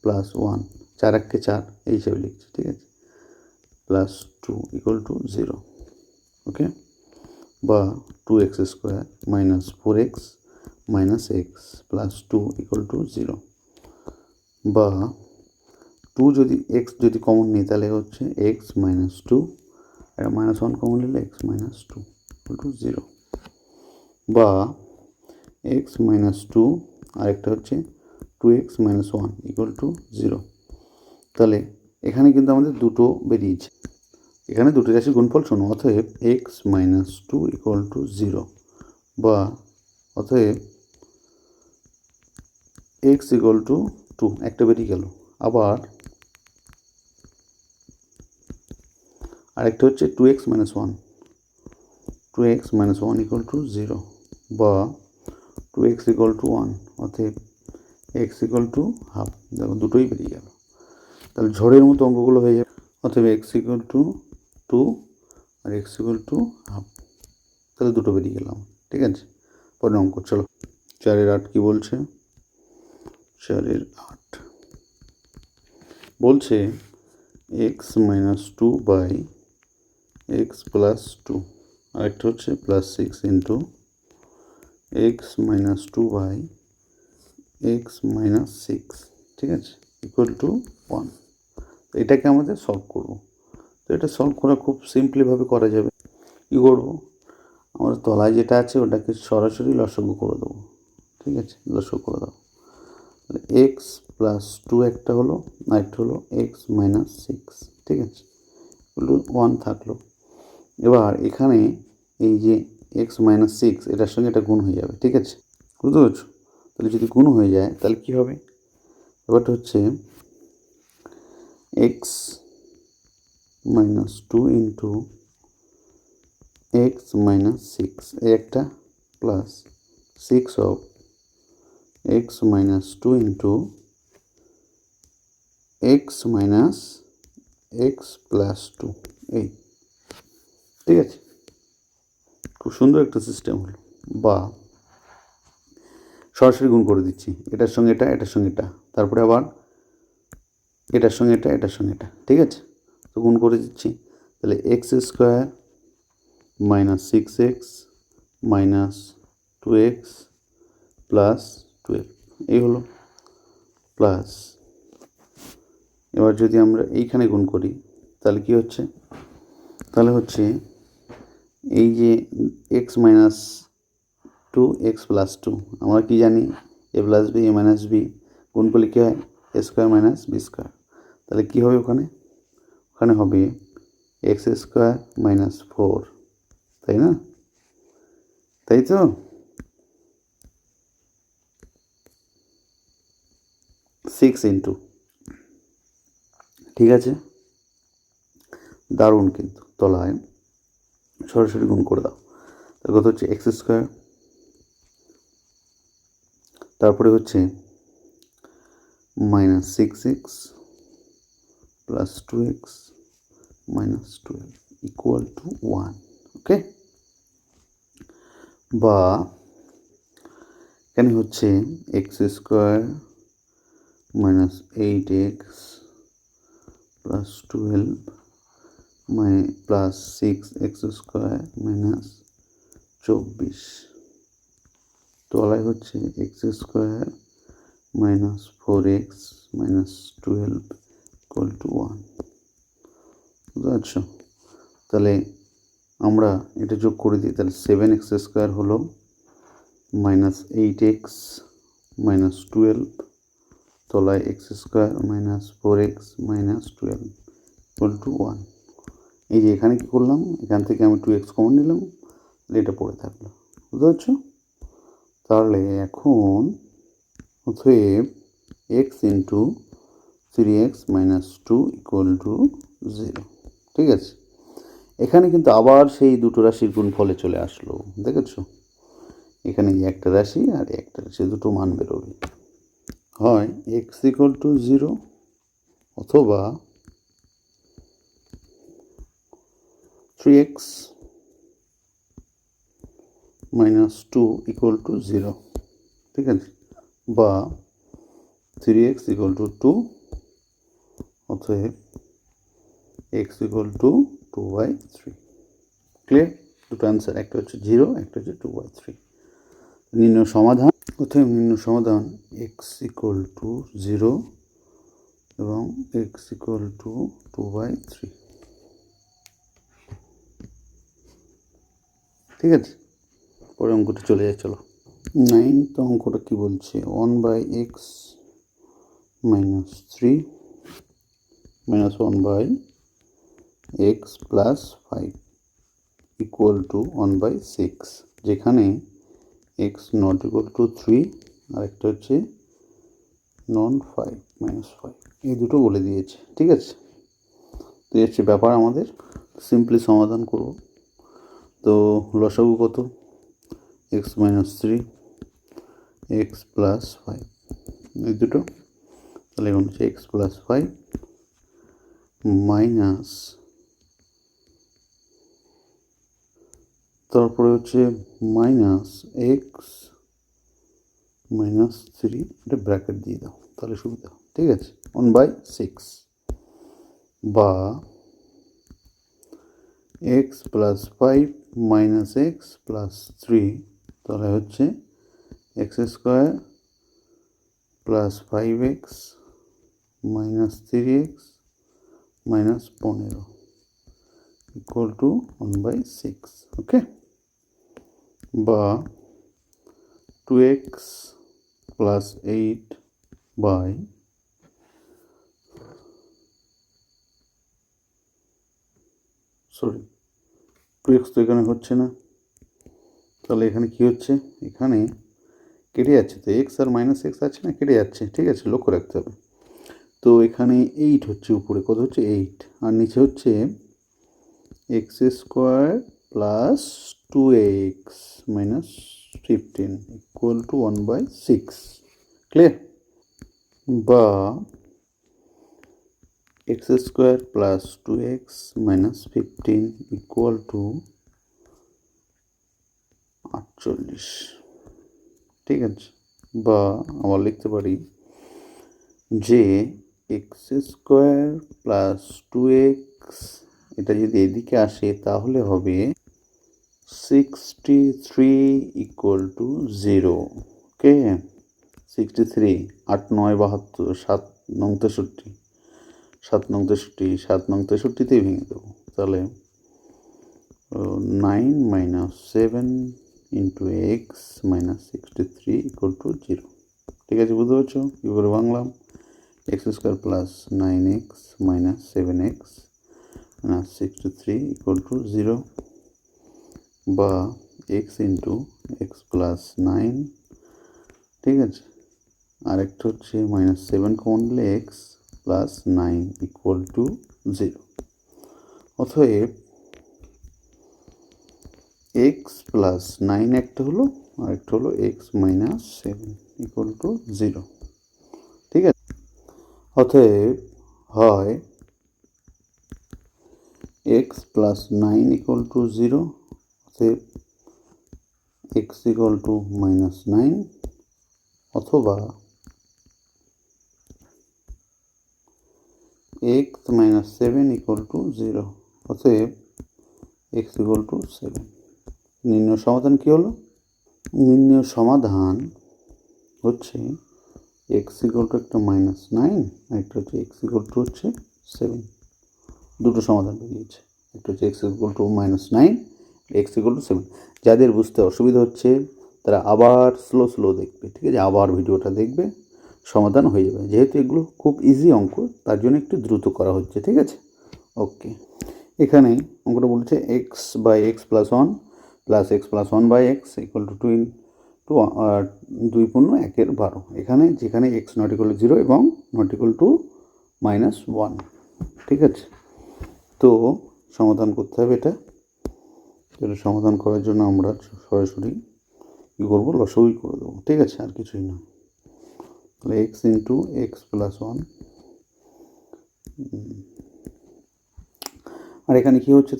প্লাস 1, 4 × 1 = 4 এই হিসাবে লিখছি। ঠিক আছে, প্লাস 2 ইকুয়াল টু 0। ওকে, বা 2x² - 4x - x plus 2 equal to 0, বা 2 যদি x যদি কমন নিই তাহলে হচ্ছে x - 2, আর -1 কমন নিলে x - 2 ইকুয়াল টু 0। বা এক্স মাইনাস টু, আরেকটা হচ্ছে 2x minus one equal to 0। তাহলে এখানে কিন্তু আমাদের দুটো বেরিয়েছে, এখানে দুটো রাশির গুণফল শূন্য, অতএব x minus two equal to 0 বা অতএব এক্স ইকুয়াল টু 2, একটা বেরিয়ে গেল। আবার আরেকটা হচ্ছে 2x minus one, 2x minus one equal to 0 বা 2x ইকুয়াল টু 1, অতএব x ইকুয়াল টু হাফ। দেখো দুটোই বেরিয়ে গেল, তাহলে ঝড়ের মতো অঙ্কগুলো হয়ে যাবে। অতএব x ইকুয়াল টু 2 আর x ইকুয়াল টু হাফ, তাহলে দুটো বেরিয়ে গেলাম। ঠিক আছে, পরের অঙ্ক চলো। 4-8 কি বলছে? 4-8 বলছে x minus two by x plus two, আরেকটা হচ্ছে plus 6 into x minus two by x minus 6, ঠিক আছে, ইকুয়াল টু 1। এটাকে আমাদের সলভ করব। তো এটা সলভ করা খুব সিম্পলিভাবে করা যাবে। কী করবো, আমরা তলায় যেটা আছে ওটাকে সরাসরি লসাগু করে দেবো। ঠিক আছে, লসাগু করে দেবো। এক্স প্লাস টু একটা হলো, আর একটা হলো এক্স মাইনাস 6, ঠিক আছে, 1 থাকলো। এবার এখানে এই যে এক্স মাইনাস 6 এটার সঙ্গে এটা গুণ হয়ে যাবে। ঠিক আছে, বুঝতে পারছো? তাহলে যদি গুণ হয়ে যায় তাহলে কী হবে, ব্যাপারটা হচ্ছে x minus two into x minus 6 এই একটা plus 6 of x minus two into x minus x plus two, এই, ঠিক আছে, খুব সুন্দর একটা সিস্টেম হলো। বা সরাসরি গুণ করে দিচ্ছি, এটার সঙ্গে এটা, এটার সঙ্গে এটা, তারপরে আবার এটার সঙ্গে এটা, এটার সঙ্গে এটা, ঠিক আছে, তো গুণ করে দিচ্ছি। তাহলে x square minus 6x minus 2x plus 12, এই হলো প্লাস। এবার যদি আমরা এইখানে গুণ করি তাহলে কি হচ্ছে, তাহলে হচ্ছে এই যে x minus two x plus two, আমরা কি জানি a plus b a minus b গুণ করলে কী হয়, a square minus b square. তাহলে কী হবে ওখানে, ওখানে হবে এক্স স্কোয়ার মাইনাস 4, তাই না, তাই তো, সিক্স ইন্টু, ঠিক আছে, দারুণ, কিন্তু তলায় সরাসরি গুণ করে দাও। তার কথা হচ্ছে এক্স স্কোয়ার, তারপরে হচ্ছে minus 6x plus 2x minus 12 equal to 1, ওকে। বা এখানে হচ্ছে x square minus 8x plus 12 plus 6x square minus 24, তলায় হচ্ছে x square minus 4x minus 12 equal to 1, বুঝতে পারছো? তাহলে আমরা এটা যোগ করে দিই, তাহলে 7x স্কোয়ার হলো মাইনাস 8x মাইনাস 12, তলায় x square minus 4x minus 12 equal to 1। এই যে এখানে কী করলাম, এখান থেকে আমি 2x কমন নিলাম, এটা পড়ে থাকলো, বুঝতে পারছো? তাহলে এখন অতএব x into 3x minus 2 equal to 0, ঠিক আছে। এখানে কিন্তু আবার সেই দুটো রাশির গুণফলে চলে আসলো, দেখেছো, এখানে একটা রাশি আর একটা রাশি, দুটো মান বেরোবে, হয় এক্স ইকুয়াল টু 0 অথবা 3x মাইনাস 2 ইকুয়াল টু 0, ঠিক আছে, বা 3x ইকুয়াল টু 2 অতএব x ইকুয়াল টু 2/3, ক্লিয়ার? দুটো অ্যান্সার, একটা হচ্ছে 0, একটা হচ্ছে 2/3। নির্ণয় সমাধান, অতএব নির্ণয় সমাধান x ইকুয়াল টু 0 এবং x ইকুয়াল টু 2/3, ঠিক আছে। পরে অঙ্কটি চলে যায়। চলো 9th অঙ্কটা কি বলছে, 1/x - 3 - 1/x + 5 = 1/6, যেখানে x ≠ 3 আর একটা হচ্ছে নন 5 - 5, এই দুটো বলে দিয়েছে। ঠিক আছে, তো এই হচ্ছে ব্যাপার। আমাদের সিম্পলি সমাধান করব। তো লসাগু কত, x - 3 x + 5, এই দুটো, তাহলে এখন হচ্ছে x + 5 মাইনাস, তারপরে হচ্ছে মাইনাস x - 3, এটা ব্র্যাকেট দিয়ে দাও তাহলে সুবিধা। ঠিক আছে, 1/6 বা x + 5 - x + 3, তাহলে হচ্ছে x² + 5x - 3x - 15 = 1/6। ওকে, বা 2x + 8 বাই, সরি 2x তো এখানে হচ্ছে না, তাহলে এখানে কি হচ্ছে, এখানে কেটে যাচ্ছে, তো x আর -x আছে না, কেটে যাচ্ছে। ঠিক আছে, লক্ষ্য রাখতে হবে। তো এখানে 8 হচ্ছে, উপরে কত হচ্ছে 8, আর নিচে হচ্ছে x² + 2x - 15 = 1/6। ক্লিয়ার? বা x² + 2x - 15 = 48। ঠিক আছে, বা আবার লিখতে পারি যে x² + 2x, এটা যদি এদিকে আসে তাহলে হবে 63 = 0। ওকে, 63, 8 9 72, 7 9 63, 7 9 63, 7 9 63তেই ভেঙে দেবো। তাহলে 9 - 7 × x - 63 = 0। ঠিক আছে, বুঝতে পারছো কী করে ভাঙলাম? x² + 9x - 7x - 63 = 0, বা x × x + 9। ঠিক আছে, আরেকটা হচ্ছে -7 কমন নিলে x + 9 = 0। অতএব x + 9 একটা হলো, আরেকটা হলো x - 7 = 0। ঠিক আছে, অতএব হয় x + 9 = 0, অতএব x = -9, অথবা x - 7 = 0, অতএব x = 7। নির্ণয় সমাধান কি হলো? নির্ণয় সমাধান হচ্ছে x = একটা -9, একটা হচ্ছে x হচ্ছে 7। দুটো সমাধান বেরিয়েছে, একটা হচ্ছে x = -9, x = 7। যাদের বুঝতে অসুবিধা হচ্ছে তারা আবার স্লো দেখবে। ঠিক আছে, আবার ভিডিওটা দেখবে, সমাধান হয়ে যাবে। যেহেতু এগুলো খুব ইজি অঙ্ক, তার জন্য একটু দ্রুত করা হচ্ছে। ঠিক আছে, ওকে। এখানে অঙ্কটা বলেছে x/x + 1 + x + 1/x = 2 পূর্ণ 1/12। এখানে যেখানে x ≠ 0 এবং ≠ -1। ঠিক আছে, তো সমাধান করতে হবে এটা। এটা সমাধান করার জন্য আমরা সরাসরি কী করবো, লসাগুই করে দেবো। ঠিক আছে, আর কিছুই না। তাহলে x × x + 1, আর এখানে কী হচ্ছে,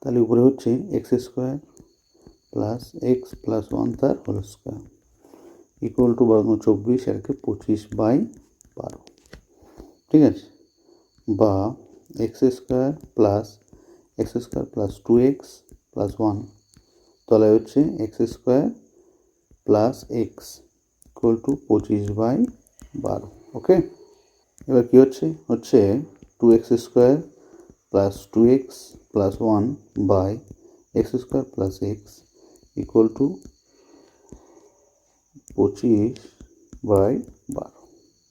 তাহলে উপরে হচ্ছে x² + x + 1 তার হোল স্কোয়ার = 24, এরকে 25/12। ঠিক আছে, বা x² + x² + 2x + 1, তাহলে হচ্ছে x² + x = 25/12। ওকে, এবার কী হচ্ছে 2x² + 2x + 1 x² + x equal two 25/12,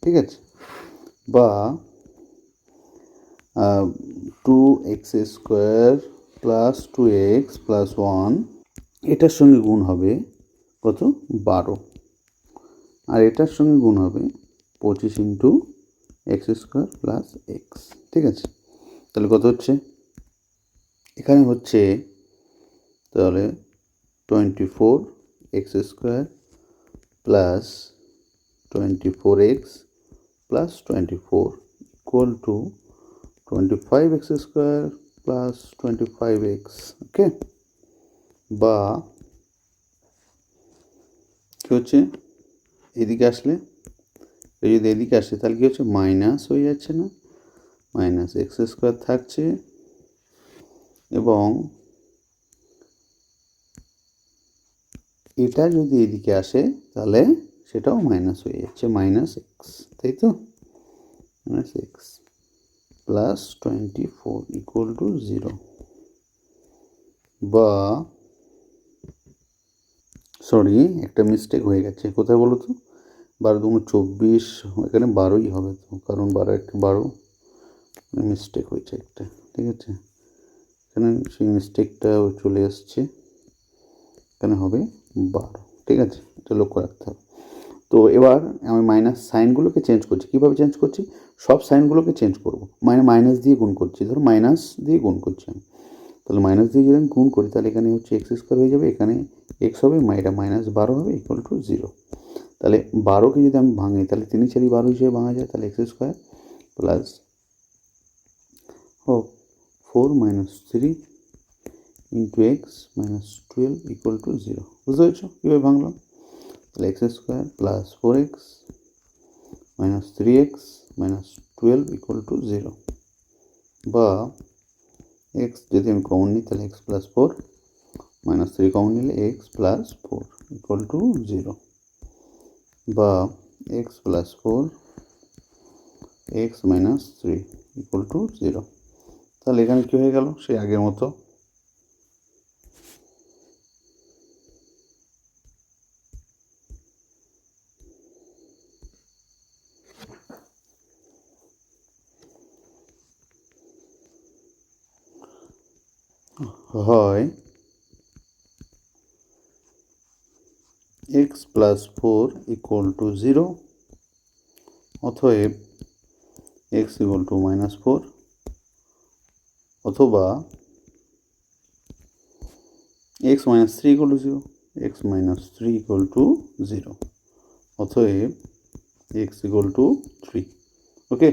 ঠিক আছে, বা 2x² প্লাস 2x প্লাস 1 এটার সঙ্গে গুণ হবে কত 12, আর এটার সঙ্গে গুণ হবে 25 ইন্টু x² প্লাস x, ঠিক আছে। তাহলে কত হচ্ছে, এখানে হচ্ছে তাহলে 24x² plus 24x plus 24 equal two 25x² plus 25x, ওকে, বা কী হচ্ছে এদিকে আসলে, এই যদি এদিকে আসে তাহলে কী হচ্ছে মাইনাস হয়ে যাচ্ছে না, মাইনাস x² থাকছে, এবং এটা যদি এদিকে আসে তাহলে সেটাও মাইনাস হয়ে যাচ্ছে, মাইনাস এক্স, তাই তো, minus x plus 24 equal to 0, বা সরি একটা মিস্টেক হয়ে গেছে, কোথায় বলো তো, 12×24, এখানে 12ই হবে তো, কারণ 12 মিস্টেক হয়েছে একটা, ঠিক আছে, এখানে সেই মিস্টেকটা চলে আসছে, এখানে হবে 12, ঠিক আছে, এটা লক্ষ্য রাখতে হবে। তো এবার আমি মাইনাস সাইনগুলোকে চেঞ্জ করছি, কীভাবে চেঞ্জ করছি, সব সাইনগুলোকে চেঞ্জ করব, মানে মাইনাস দিয়ে গুণ করছি, ধরো মাইনাস দিয়ে গুণ করছি আমি, তাহলে মাইনাস দিয়ে যদি আমি গুণ করি তাহলে এখানে হচ্ছে x² হয়ে যাবে, এখানে এক্স হবে, এটা -12 হবে ইকুয়াল টু 0। তাহলে 12কে যদি আমি ভাঙি তাহলে 3 × 4 = 12 হিসেবে ভাঙা যায়, তাহলে x² plus 4 - 3 into x - 12 equal to 0। বুঝতে পেরেছো কীভাবে ভাঙলাম, তাহলে x² plus 4x - 3x - 12 equal to 0, বা x যদি আমি কমন নিই তাহলে x প্লাস 4 -3 কমন নিলে x প্লাস 4 ইকুয়াল টু 0, বা x plus 4 x - 3 equal to 0। তাহলে এখানে কী হয়ে গেল, সেই আগের মতো, হয় x প্লাস 4 ইকুয়াল টু 0, অতএব x ইকুয়াল টু -4, অথবা x - 3 equal to 0, x - 3 equal to 0, অতএব x ইকুয়াল টু 3, ওকে।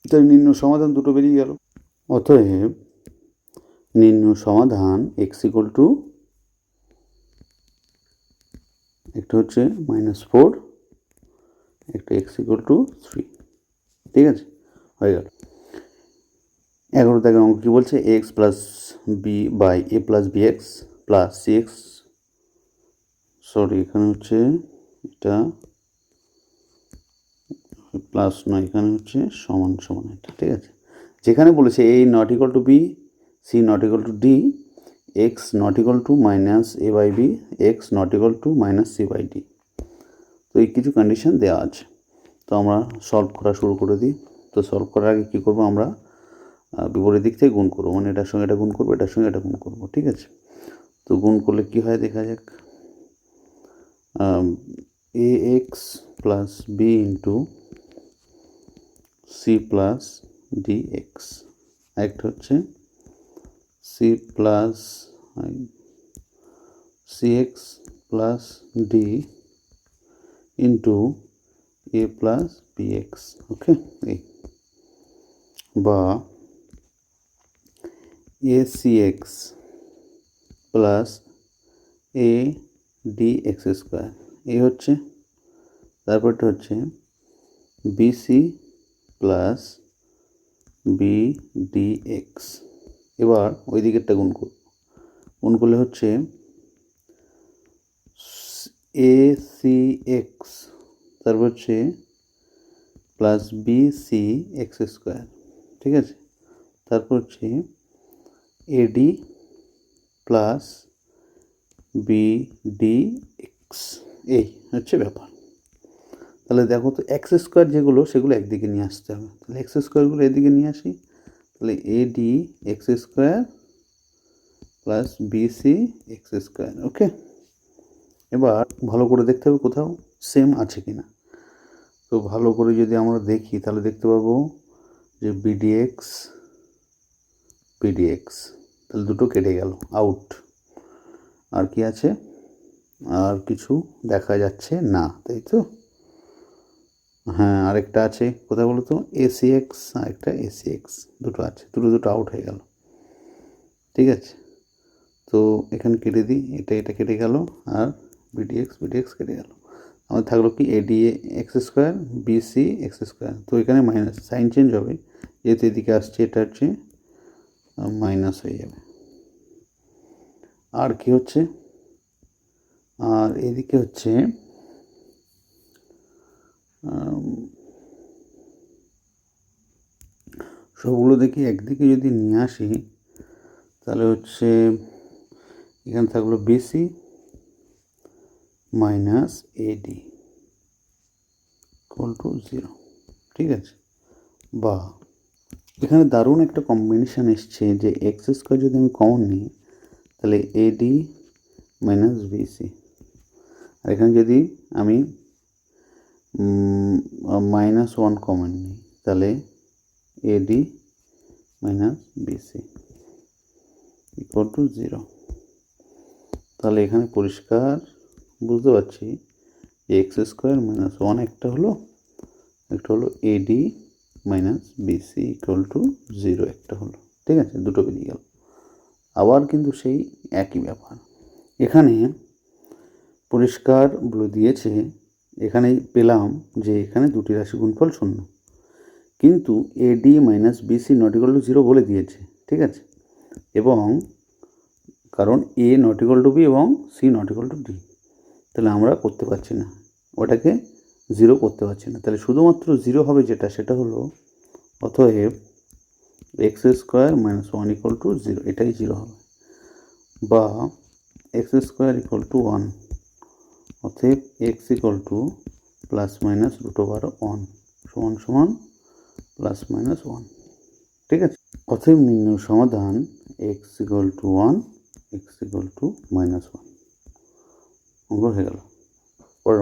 তাহলে নির্ণয় সমাধান দুটো বেরিয়ে গেল, অতএব নির্ণয় সমাধান x ইকুয়াল টু, একটা হচ্ছে -4, একটা x ইকুয়াল টু 3, ঠিক আছে, হয়ে গেল। 11 দাগের অঙ্ক কী বলছে, x plus b by a plus bx plus cx, sorry এখানে হচ্ছে এটা প্লাস নয়, এখানে হচ্ছে সমান সমান এটা, ঠিক আছে, যেখানে বলেছে a not equal to b, c not equal to d, x not equal to -a by b, x not equal to -c by d, তো এই কিছু কন্ডিশন দেওয়া আছে। তো আমরা সলভ করা শুরু করে দিই। তো সলভ করার আগে কী করবো, আমরা বিপরীত দিক থেকে গুণ করবো, মানে এটার সঙ্গে এটা গুণ করবো, এটার সঙ্গে এটা গুণ করবো, ঠিক আছে। তো গুণ করলে কী হয় দেখা যাক, ax plus b into c plus d x, একটা হচ্ছে c plus c x plus d into a plus b x, okay, এই, বা এ সিএক্স প্লাস এ dx², এই হচ্ছে, তারপরটা হচ্ছে বিসি প্লাস বি ডিএক্স। এবার ওই দিকেরটা গুণ করব, গুণ করলে হচ্ছে এ সি এক্স, তারপর হচ্ছে প্লাস বিসি x², ঠিক আছে, তারপর হচ্ছে a d plus b d x, এই হচ্ছে ব্যাপার। তাহলে দেখো তো এক্স স্কোয়ার যেগুলো সেগুলো একদিকে নিয়ে আসতে হবে। তাহলে এক্স স্কোয়ারগুলো এদিকে নিয়ে আসি। তাহলে a d x square plus b c x square. Okay, এবার ভালো করে দেখতে হবে কোথাও সেম আছে কি না। তো ভালো করে যদি আমরা দেখি তাহলে দেখতে পাবো যে বিডিএক্স পিডিএক্স, তাহলে দুটো কেটে গেল, আউট। আর কি আছে? আর কিছু দেখা যাচ্ছে না, তাই তো? হ্যাঁ, আরেকটা আছে, কোথায় বলো তো? এসি এক্স, আরেকটা এসি এক্স, দুটো আছে, দুটো আউট হয়ে গেল। ঠিক আছে, তো এখানে কেটে দিই, এটা কেটে গেল, আর বিডিএক্স কেটে গেল। আমাদের থাকলো কি a d x square b c x square. তো এখানে মাইনাস সাইন চেঞ্জ হবে, যেহেতু এদিকে আসছে এটা হচ্ছে মাইনাস হয়ে যাবে। আর কি হচ্ছে? আর এদিকে হচ্ছে সবগুলো দেখি একদিকে যদি নিয়ে আসি তাহলে হচ্ছে এখানে থাকলো b c minus a d equal to 0। ঠিক আছে, বা এখানে দারুণ একটা কম্বিনেশান এসছে যে এক্স স্কোয়ার যদি আমি কমন নিই তাহলে এডি মাইনাস বিসি, আর এখানে যদি আমি -1 কমন নিই তাহলে a d minus b c equal to 0। তাহলে এখানে পরিষ্কার বুঝতে পারছি যে এক্স স্কোয়ার মাইনাস 1 একটা হলো a d minus b c equal to 0 একটা হলো। ঠিক আছে, দুটো বেরিয়ে গেল। আবার কিন্তু সেই একই ব্যাপার, এখানে পরিষ্কার বলে দিয়েছে, এখানে পেলাম যে এখানে দুটি রাশি গুণফল 0, কিন্তু a d minus b c not equal to 0 বলে দিয়েছে। ঠিক আছে, এবং কারণ a not equal to b এবং c not equal to d, তাহলে আমরা করতে পারছি না, ওটাকে 0 করতে পারছি না। তাহলে শুধুমাত্র 0 হবে যেটা, সেটা হলো অতএব x square minus 1 equal to 0, এটাই 0 হবে। বা এক্স স্কোয়ার ইকুয়াল টু 1, অতএব x equal to plus minus √1 সমান সমান প্লাস মাইনাস 1। ঠিক আছে, অতএব নির্ণয় সমাধান x equal to 1, x equal to -1। অঙ্ক হয়ে গেল। পরের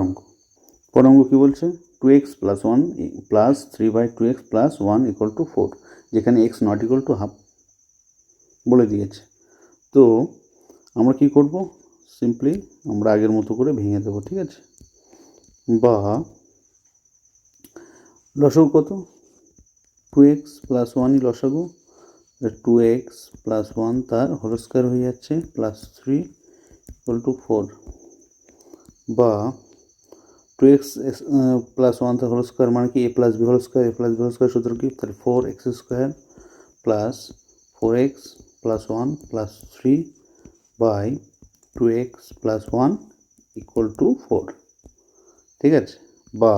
অঙ্ক কী বলছে? 2x plus 1 plus 3/2x plus 1 equal to 4, যেখানে x not equal to half বলে দিয়েছে। তো আমরা কি করব? সিম্পলি আমরা আগের মতো করে ভেঙে দেবো। ঠিক আছে, বা লসাগু কত? 2x প্লাস 1ই লসাগু, 2x প্লাস 1 তার হোল স্কোয়ার হয়ে যাচ্ছে প্লাস 3 ইকুয়াল টু 4, বা 2x প্লাস 1 তার হোল স্কোয়ার মানে কি? A plus b whole square সূত্র কি? তাহলে 4x square plus 4x plus 1 plus 3 by 2x plus 1 equal to 4। ঠিক আছে, বা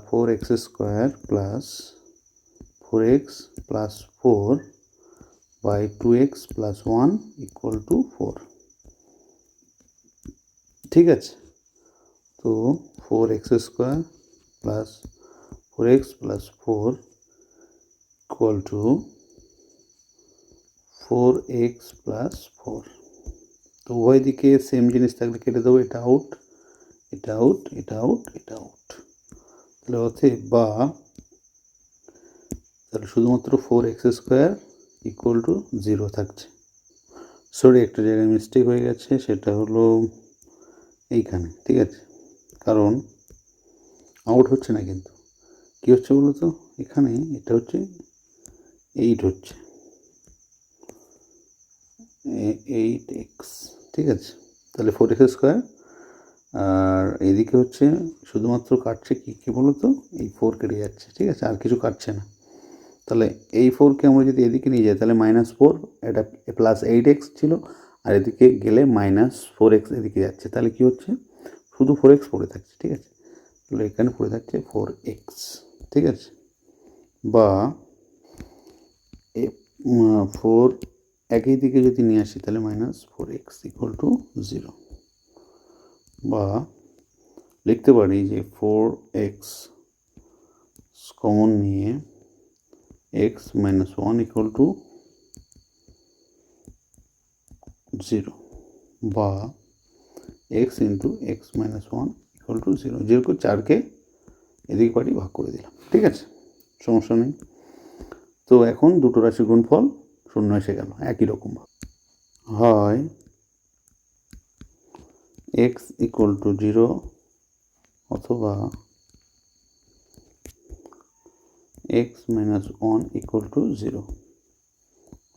4x square plus 4x plus 4 by 2x plus 1 equal to 4। ঠিক আছে, তো 4x square plus 4x plus 4 equal to 4x plus 4। তো উভয় দিকে সেম জিনিস থাকলে কেটে দেবো, এটা আউট, এটা আউট, এটা আউট, এটা আউট। তাহলে অতএব বা তাহলে শুধুমাত্র 4x স্কোয়ার ইকুয়াল টু 0 থাকছে। সরি, একটা জায়গায় মিস্টেক হয়ে গেছে, সেটা হলো এইখানে। ঠিক আছে, কারণ আউট হচ্ছে না, কিন্তু কী হচ্ছে বলো তো? এখানে এটা হচ্ছে 8 হচ্ছে 8x। ঠিক আছে, তাহলে 4x স্কোয়ার, আর এদিকে হচ্ছে শুধুমাত্র কাটছে কী বলো তো? এই 4 কেটে যাচ্ছে। ঠিক আছে, আর কিছু কাটছে না। তাহলে এই 4কে আমরা যদি এদিকে নিয়ে যাই তাহলে -4, এটা প্লাস 8x ছিল, আর এদিকে গেলে -4x এদিকে যাচ্ছে, তাহলে কি হচ্ছে? শুধু 4x পড়ে থাকছে। ঠিক আছে, তাহলে এখানে পড়ে থাকছে 4x। ঠিক আছে, বা 4 একই দিকে যদি নিয়ে আসি তাহলে -4x ইকুয়াল টু 0, বা লিখতে পারি যে 4x কমন নিয়ে x - 1 ইকুয়াল টু 0, বা x into x - 1 equal to 0। যেরকম 4কে এদিকে পারি ভাগ করে দিলাম, ঠিক আছে, সমস্যা নেই। তো এখন দুটো রাশির গুণফল 0 এসে গেল একই রকম হয় x ইকুয়াল টু 0 অথবা x - 1 ইকুয়াল টু 0,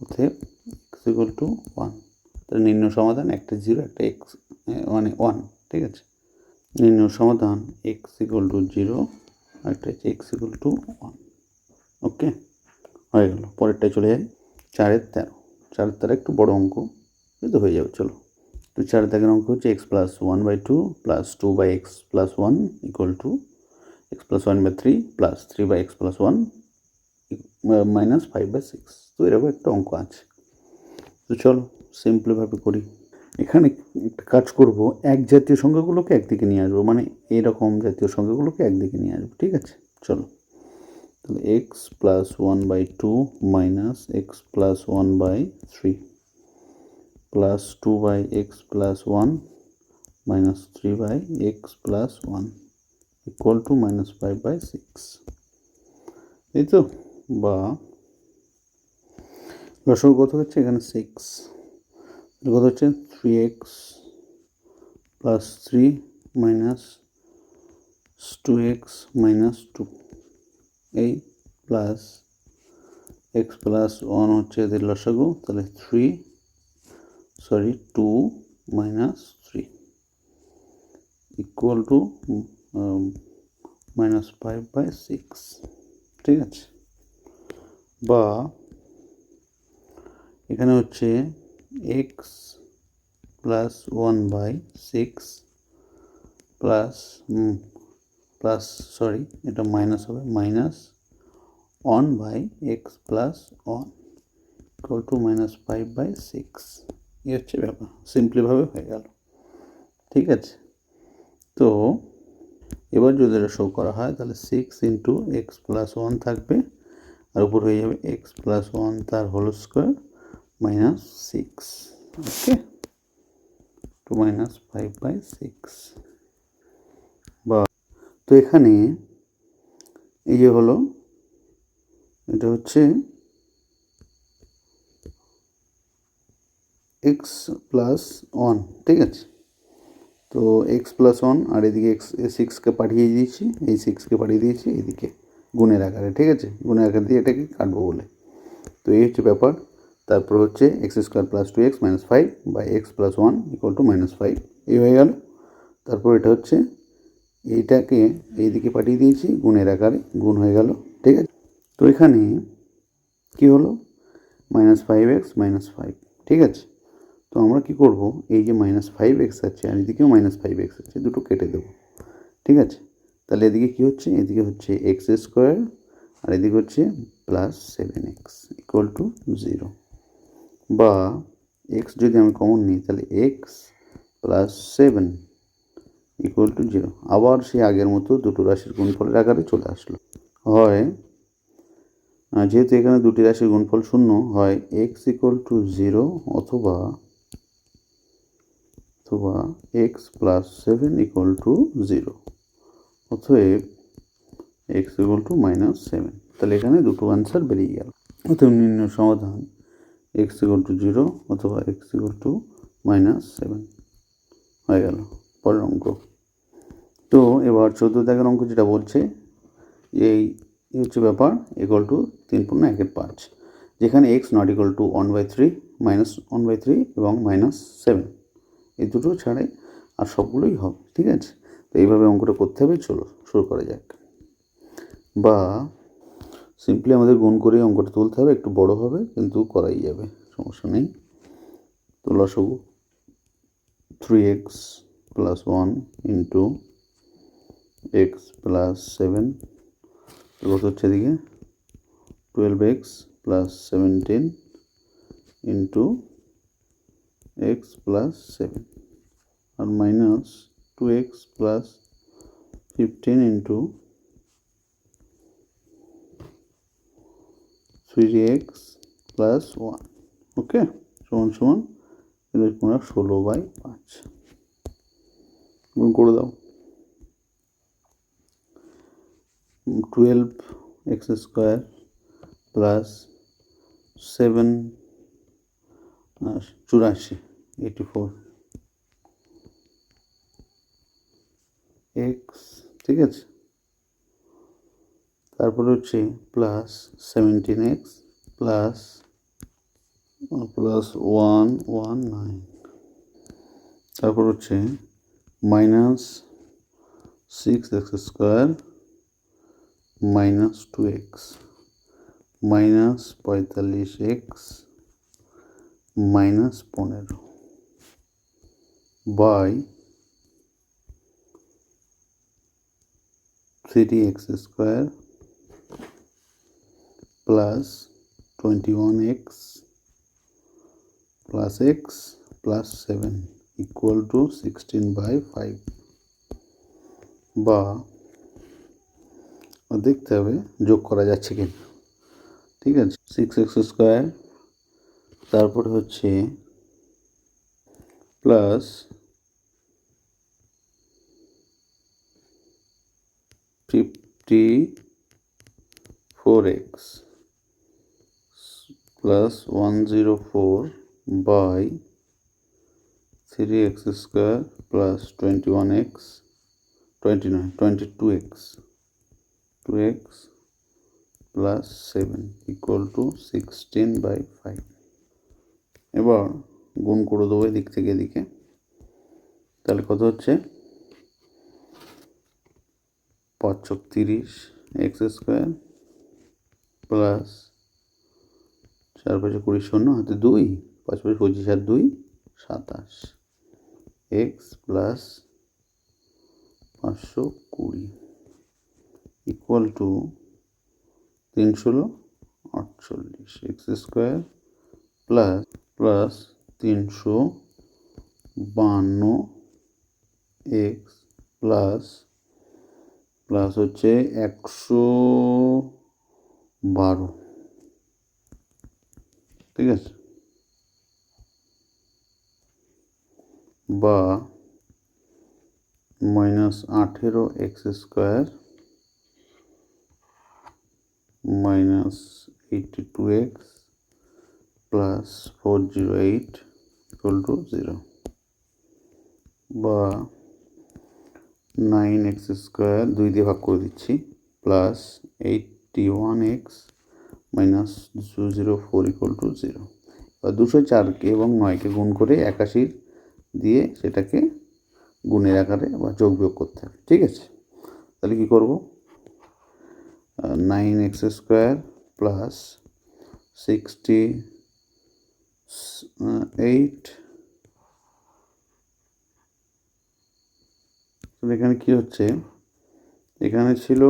অতএব x ইকুয়াল টু 1। তাহলে নির্ণয় সমাধান একটা 0 একটা x মানে 1, ঠিক আছে। নির্ণয় সমাধান x ইকুয়াল টু 0 আর একটা হচ্ছে x ইকুয়াল টু 1। ওকে, হয়ে গেল। পরেরটায় চলে যাই, 4-এর 13। 4-এর 13 একটু বড় অঙ্ক, কিন্তু হয়ে যাবে, চলো। তো 4-এর 13 অঙ্ক হচ্ছে x plus 1/2 plus 2/x plus 1 equal to x plus 1/3 plus 3/x plus 1 minus 5/6। তো এরকম একটা অঙ্ক আছে। তো চলো সিম্পলভাবে করি। এখানে একটা কাজ করব, এক জাতীয় সংখ্যাগুলোকে একদিকে নিয়ে আসবো, মানে এরকম জাতীয় সংখ্যাগুলোকে একদিকে নিয়ে আসবো, ঠিক আছে। চলো, তাহলে x plus 1/2 minus x plus 1/3 plus 2/x plus 1 minus 3/x plus 1 equal two -5/6, এই তো। বা লসাগু কত হচ্ছে এখানে 6, কত হচ্ছে 3x plus 3 minus 2x minus 2, এই প্লাস x প্লাস 1 হচ্ছে এদের লসাগু, তাহলে 2 মাইনাস 3 ইকুয়াল টু -5/6, ঠিক আছে। বা এখানে হচ্ছে x প্লাস 1/6 প্লাস এটা মাইনাস হবে -1/x প্লাস 1 ইকুয়াল টু -5/6। এই হচ্ছে ব্যাপার, সিম্পলিভাবে হয়ে গেল, ঠিক আছে। তো এবার যদি এটা শো করা হয় তাহলে 6 ইন্টু এক্স প্লাস 1 থাকবে, আর উপর হয়ে যাবে x প্লাস 1 তার হোল স্কোয়ার -6, ওকে, টু -5/6। বা তো এখানে এই যে হলো, এটা হচ্ছে x প্লাস 1, ঠিক আছে। তো x প্লাস 1 আর এদিকে সিক্সকে পাঠিয়ে দিয়েছি, এই 6কে পাঠিয়ে দিয়েছি এদিকে গুণের আকারে, ঠিক আছে, গুণের আকার দিয়ে এটাকে কাটবো বলে। তো এই হচ্ছে ব্যাপার। তারপর হচ্ছে x² প্লাস 2x মাইনাস 5 বা x প্লাস 1 ইকুয়াল টু -5, এই হয়ে গেল। তারপর এটা হচ্ছে এইটাকে এইদিকে পাঠিয়ে দিয়েছি গুণের আকারে, গুণ হয়ে গেল, ঠিক আছে। তো এখানে কি হলো -5x -5, ঠিক আছে। তো আমরা কি করব, এই যে -5x আছে আর এদিকেও -5x আছে, দুটো কেটে দেবো, ঠিক আছে। তাহলে এদিকে কি হচ্ছে, এদিকে হচ্ছে x² আর এদিকে হচ্ছে প্লাস 7x ইকুয়াল টু 0। বা x যদি আমি কমন নিই তাহলে x প্লাস 7 ইকুয়াল টু 0। আবার সেই আগের মতো দুটো রাশির গুণফলের আকারে চলে আসলো। হয় যেহেতু এখানে দুটি রাশির গুণফল 0 হয় x ইকুয়াল টু 0 অথবা x প্লাস 7 ইকুয়াল টু 0, অতএব x ইকুয়াল টু -7। তাহলে এখানে দুটো আনসার বেরিয়ে গেল। অতএব নির্ণয় সমাধান x ইকুয়াল টু 0 অথবা x ইকুয়াল টু -7 হয়ে গেল। পরের অঙ্ক। তো এবার 14 দাগের অঙ্ক যেটা বলছে, এই হচ্ছে ব্যাপার, ইকুয়াল টু 3.1/5, যেখানে x নট ইকুয়াল টু 1/3 -1/3 এবং -7, এই দুটো ছাড়াই আর সবগুলোই হবে, ঠিক আছে। তো এইভাবে অঙ্কটা করতে হবে। চলো শুরু করা যাক। বা সিম্পলি আমাদের গুণ করে অঙ্কটা তুলতে হবে, একটু বড় হবে কিন্তু করাই যাবে, সমস্যা নেই। তো লসাগু 3x plus 1 into x plus 7 কত হচ্ছে এদিকে 12x plus 17 into x plus 7 আর minus 2x plus 15 into 3x plus 1, okay, সমান সমান 16/5 গুণ করে দাও। 12x স্কোয়ার প্লাস 7 84 84 এক্স, ঠিক আছে। তারপরে হচ্ছে প্লাস 17x প্লাস 119, তারপর হচ্ছে minus 6x square minus 2x minus 45x minus 15 by 3x square plus 21x plus x plus 7 equal to 16/5, বা দেখতে হবে যোগ করা যাচ্ছে কিনা, ঠিক আছে। 6x স্কোয়ার, তারপরে হচ্ছে plus 54x plus 104 by 3x square plus 22x 2x plus 7 equal to 16/5। এবার গুণ করে দেবো এদিক থেকে এদিকে, তাহলে কত হচ্ছে 5×30 x স্কোয়ার প্লাস 4×5 = 20, হাতে 2, 5×5 = 25 আর 2 27 x plus 520 equal to 348 x square plus 352 x plus হচ্ছে 112, ঠিক আছে, বা minus 18x square minus 82x plus 408 equal to 0, বা 9x স্কোয়ার 2 দিয়ে ভাগ করে দিচ্ছি plus 81x minus 204 equal to 0। বা 204কে এবং 9কে গুণ করে 81 দিয়ে সেটাকে গুণের আকারে বা যোগ বিয়োগ করতে হবে, ঠিক আছে। তাহলে কী করব, 9x স্কোয়ার প্লাস 68, এখানে কি হচ্ছে, এখানে ছিল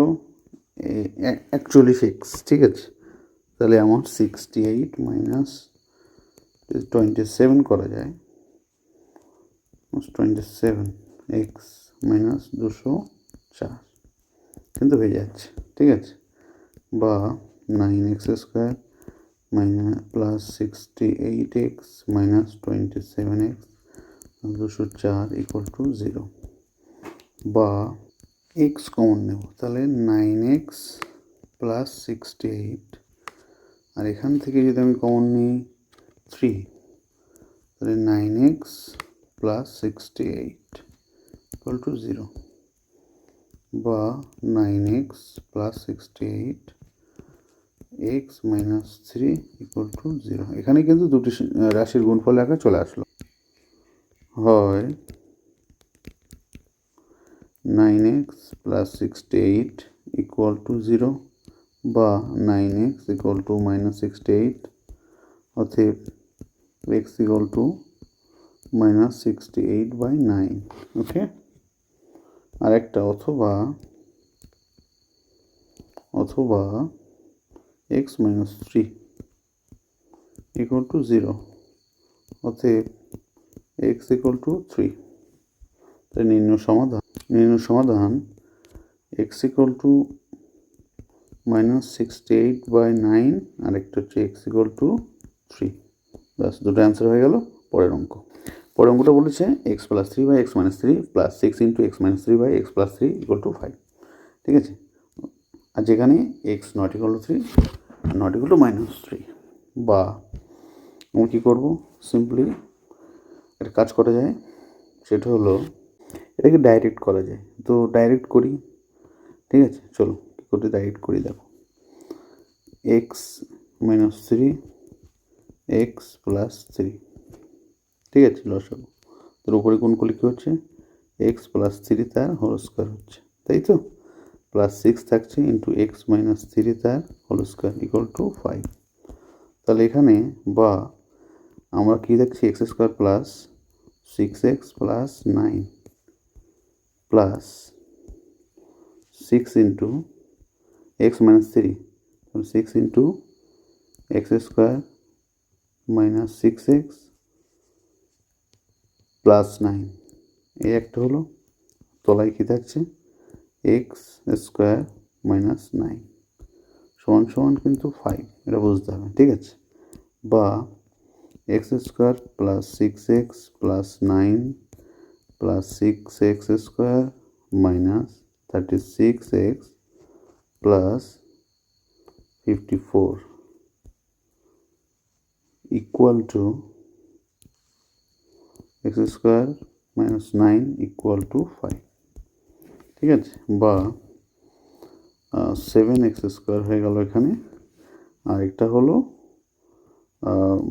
41x, ঠিক আছে। তাহলে আমার 68 মাইনাস 27 করা যায় 27x মাইনাস 204 কিন্তু হয়ে যাচ্ছে, ঠিক আছে, বা 9x square minus plus 68x minus 27x 204 equal to 0, বা x কমন নেব, তাহলে 9x প্লাস 68, আর এখান থেকে যদি আমি কমন নিই 3, তাহলে 9x প্লাস 68 ইকুয়াল টু 0, বা 9x plus 68 x minus 3 equal to 0। এখানে কিন্তু দুটি রাশির গুণফল আকারে চলে আসলো, হয় 9x প্লাস 68 ইকুয়াল টু 0 বা 9x ইকুয়াল টু মাইনাস 68, অতএব x ইকুয়াল টু মাইনাস 68/9, ওকে। আর একটা অথবা x মাইনাস 3 ইকুয়াল টু 0, অতএব এক্স ইকুয়াল টু 3। তাই নির্ণয় সমাধান এক্স ইকুয়াল টু -68/9, আর একটা হচ্ছে এক্স ইকুয়াল টু 3। ব্যাস, দুটো অ্যান্সার হয়ে গেল। পরের অঙ্কটা বলেছে x plus 3/x-3 plus 6 into x-3/x+3 equal to 5। ঠিক আছে, আর যেখানে x not equal to 3 are not equal to -3, বা আমরা কী করবো, সিম্পলি একটা কাজ করা যায়, সেটা হলো এটাকে ডাইরেক্ট করা যায়। তো ডাইরেক্ট করি, ঠিক আছে, চলো কী করতে ডাইরেক্ট করি। দেখো, x-3 x+3, ঠিক আছে, লসাগু। তোর উপরে কোন করলে কী হচ্ছে, x+3 তার হোল স্কোয়ার হচ্ছে, তাই তো, প্লাস 6 থাকছে ইন্টু x-3 তার হোল স্কোয়ার ইকুয়াল টু 5। তাহলে এখানে বা আমরা কী দেখছি, x² plus 6x plus 9 plus 6 into x-3, 6 into x² minus 6x plus 9, এই একটা হলো। তলায় কী থাকছে, x² মাইনাস 9 সমান সমান কিন্তু 5, এটা বুঝতে হবে, ঠিক আছে। বা x² plus 6x plus 9 plus 6x² minus 36x plus 54 equal to x² minus 9 equal to 5, ঠিক আছে। বা 7x² হয়ে গেল এখানে, আর একটা হলো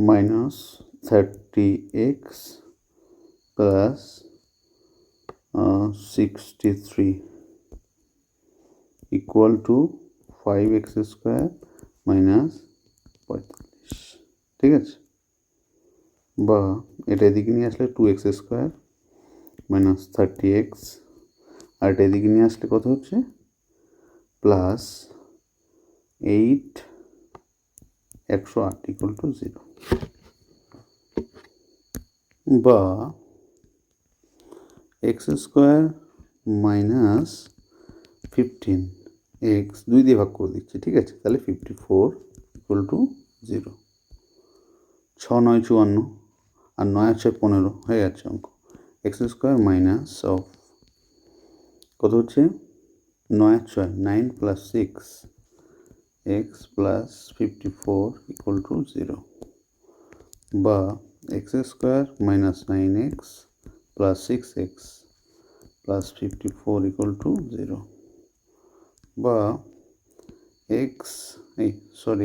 -30x plus 63 equal to 5x² minus 45, ঠিক আছে। বা এটা এদিকে নিয়ে আসলে 2x² মাইনাস 30x, আর এটা এদিকে নিয়ে আসলে কত হচ্ছে, প্লাস 8 108 ইকুয়াল টু 0। বা x² মাইনাস 15x 2 দিয়ে ভাগ করে দিচ্ছি, ঠিক আছে, তাহলে 54 ইকুয়াল টু 0। 6 9 54 আর 9 আছে 15 হয়ে যাচ্ছে অঙ্ক। x² মাইনাস অফ কত হচ্ছে, 9 6 9 plus 6 x plus 54 equal to 0। বা x² minus 9x plus 6x plus 54 equal to 0। বা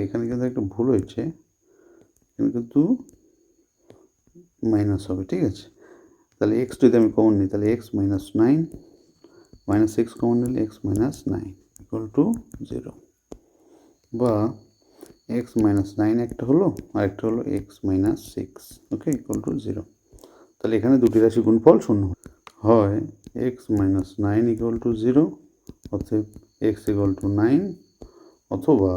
এখানে কিন্তু একটা ভুল হয়েছে, এখানে কিন্তু মাইনাস হবে, ঠিক আছে। তাহলে এক্স যদি আমি কমন নিই, তাহলে এক্স মাইনাস 9 মাইনাস 6 কমন নিলে এক্স মাইনাস 9 ইকুয়াল টু 0। বা এক্স মাইনাস 9 একটা হলো, আর একটা হলো x minus 6, okay, equal to 0। তাহলে এখানে দুটি রাশি গুণফল শূন্য হয়, এক্স মাইনাস 9 ইকুয়াল টু 0, অতএব এক্স ইকুয়াল টু 9, অথবা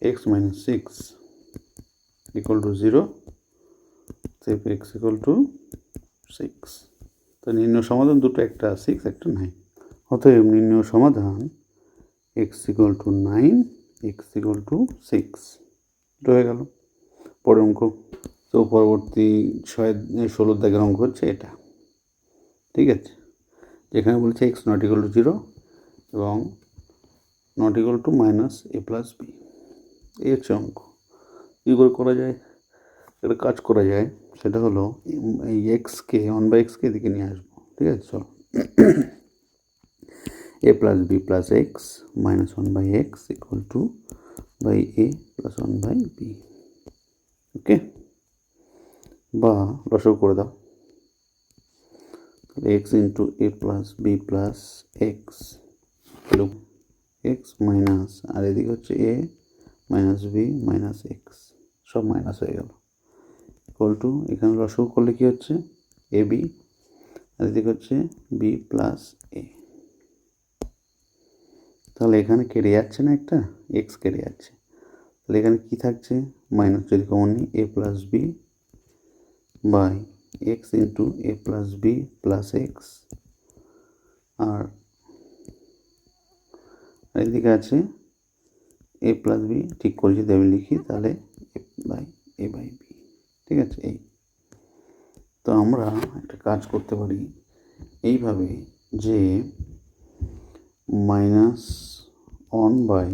এক্স মাইনাস 6 ইকুয়াল টু 0, অতএব এক্স ইকুয়াল টু 6। তো নির্ণয় সমাধান দুটো, একটা 6 একটা 9, অতএব নির্ণয় সমাধান x equal to 9 x equal to 6 হয়ে গেল। পরের অঙ্ক, তো পরবর্তী 16 দাগের অঙ্ক হচ্ছে এটা, ঠিক আছে, যেখানে বলছে এক্স নট ইকুয়াল টু 0 এবং not equal to minus a plus b, এই হচ্ছে অঙ্ক। কী করে করা যায়, একটা কাজ করা যায়, সেটা হলো এই এক্সকে 1/x এদিকে নিয়ে আসবো, ঠিক আছে, চলো। a plus b plus x minus 1/x equal to by a plus 1/b, okay. বা লসাগু করে দাও, x into a plus b plus x, x minus, আর এদিকে হচ্ছে a minus b minus x, সব মাইনাস হয়ে গেল, ইকুয়াল টু, এখানে লসাগু করলে কী হচ্ছে, এ বি, আর এদিকে হচ্ছে বি প্লাস এ। তাহলে এখানে কেটে যাচ্ছে না, একটা এক্স কেটে যাচ্ছে, তাহলে এখানে কী থাকছে, মাইনাস যদি কমন নিই a plus b by x into a plus b plus x, আর এদিকে আছে এ প্লাস বি, ঠিক করে যদি আমি লিখি তাহলে এ বাই বি। ঠিক আছে, এই তো আমরা একটা কাজ করতে পারি এইভাবে যে minus 1 by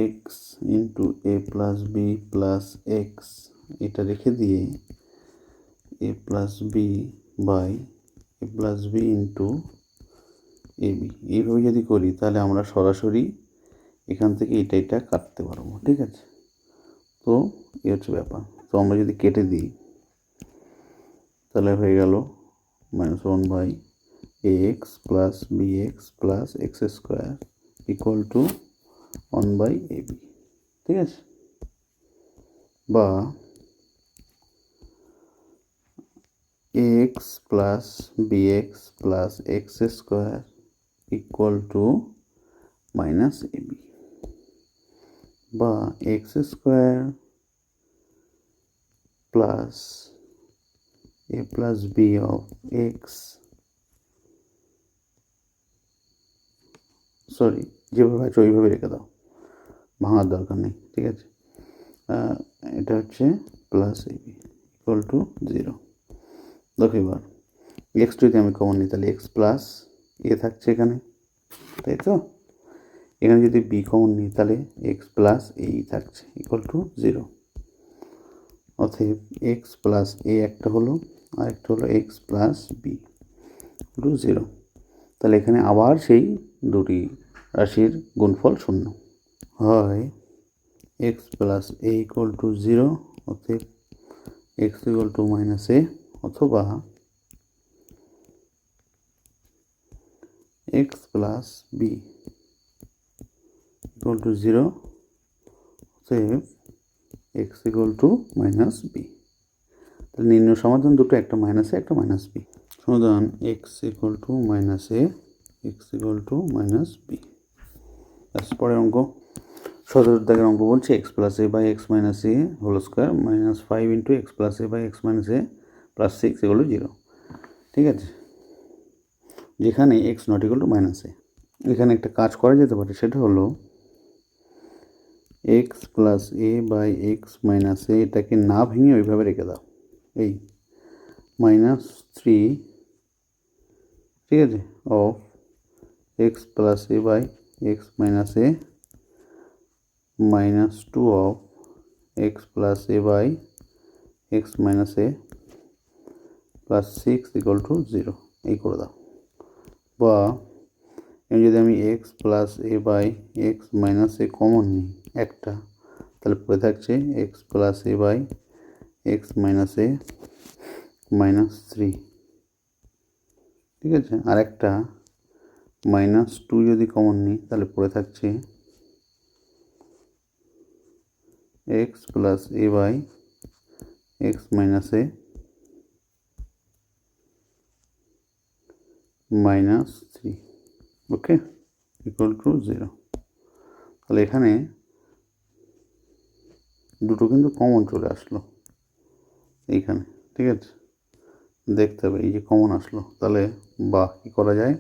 x into a plus b plus x, এটা রেখে দিয়ে a plus b by a plus b into a b, এইভাবে যদি করি তাহলে আমরা সরাসরি এখান থেকে এটা কাটতে পারবো। ঠিক আছে, তো এই হচ্ছে ব্যাপার। তো আমরা যদি কেটে দিই তাহলে হয়ে গেল minus 1 by a x plus b x plus x square equal to 1 by a b. ঠিক আছে, বা a x plus b x plus x square equal to minus a b, বা x square plus a plus b of x, sorry যেভাবে আছে ওইভাবে রেখে দাও, ভাঙার দরকার নেই। ঠিক আছে, এটা হচ্ছে plus a b equal to 0। দেখো এবার এক্স যদি আমি কমন নিই তাহলে এক্স প্লাস এ থাকছে এখানে, তাই তো। এখানে যদি বি কমন নিই তাহলে এক্স প্লাস এই থাকছে ইকুয়াল টু 0। অতএব এক্স প্লাস এ একটা হলো, আর একটা হলো এক্স প্লাস বি টু 0। তাহলে এখানে আবার সেই দুটি রাশির গুণফল শূন্য হয়। X plus a equal to 0, অতএব x equal to minus a, অথবা x plus b equal to 0, অতএব x equal to minus b. তাহলে নির্ণয় সমাধান দুটো, একটা মাইনাস এ একটা মাইনাস বি। সমাধান x equal to minus a, x equal to minus b. পরের অঙ্ক 17 দাগের অঙ্ক বলছে x plus a by x minus a whole square minus 5 into x plus a by x minus a plus 6 equal to 0। ঠিক আছে, যেখানে x not equal to minus a, এখানে একটা কাজ করা যেতে পারে, সেটা হলো x plus a by x minus a, এটাকে না ভেঙে ওইভাবে রেখে দাও, এই -3, ঠিক আছে, of x plus a by x minus a -2 of x plus a by x minus a plus 6 equal to 0, এই করে দাও। বা যদি আমি x plus a by x minus a common নিই একটা, তাহলে পড়ে থাকছে x plus a by x minus a -3। ঠিক আছে, আর একটা -2 যদি কমন নিই তাহলে পড়ে থাকছে x plus a by x minus a -3, okay, equal to 0। তাহলে এখানে দুটো কিন্তু কমন চলে আসলো এইখানে। ঠিক আছে, দেখতে হবে এই যে কমন আসলো, তাহলে বা কী করা যায়,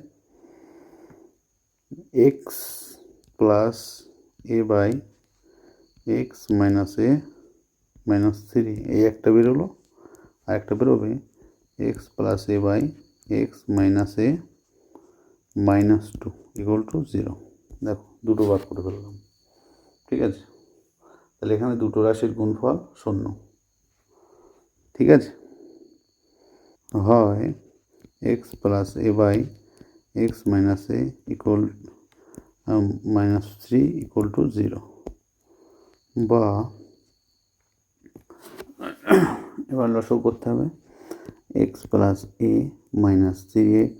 x plus a by x minus a -3, এই একটা বেরোলো, আর একটা বেরোবে x plus a by x minus a -2 equal to 0। দেখো দুটো বার করে ফেললাম। ঠিক আছে, তাহলে এখানে দুটো রাশির গুণফল 0। ঠিক আছে, হয় x plus a by x minus a equal -3 equal to 0, বা এবার লসও করতে হবে, x plus a -3x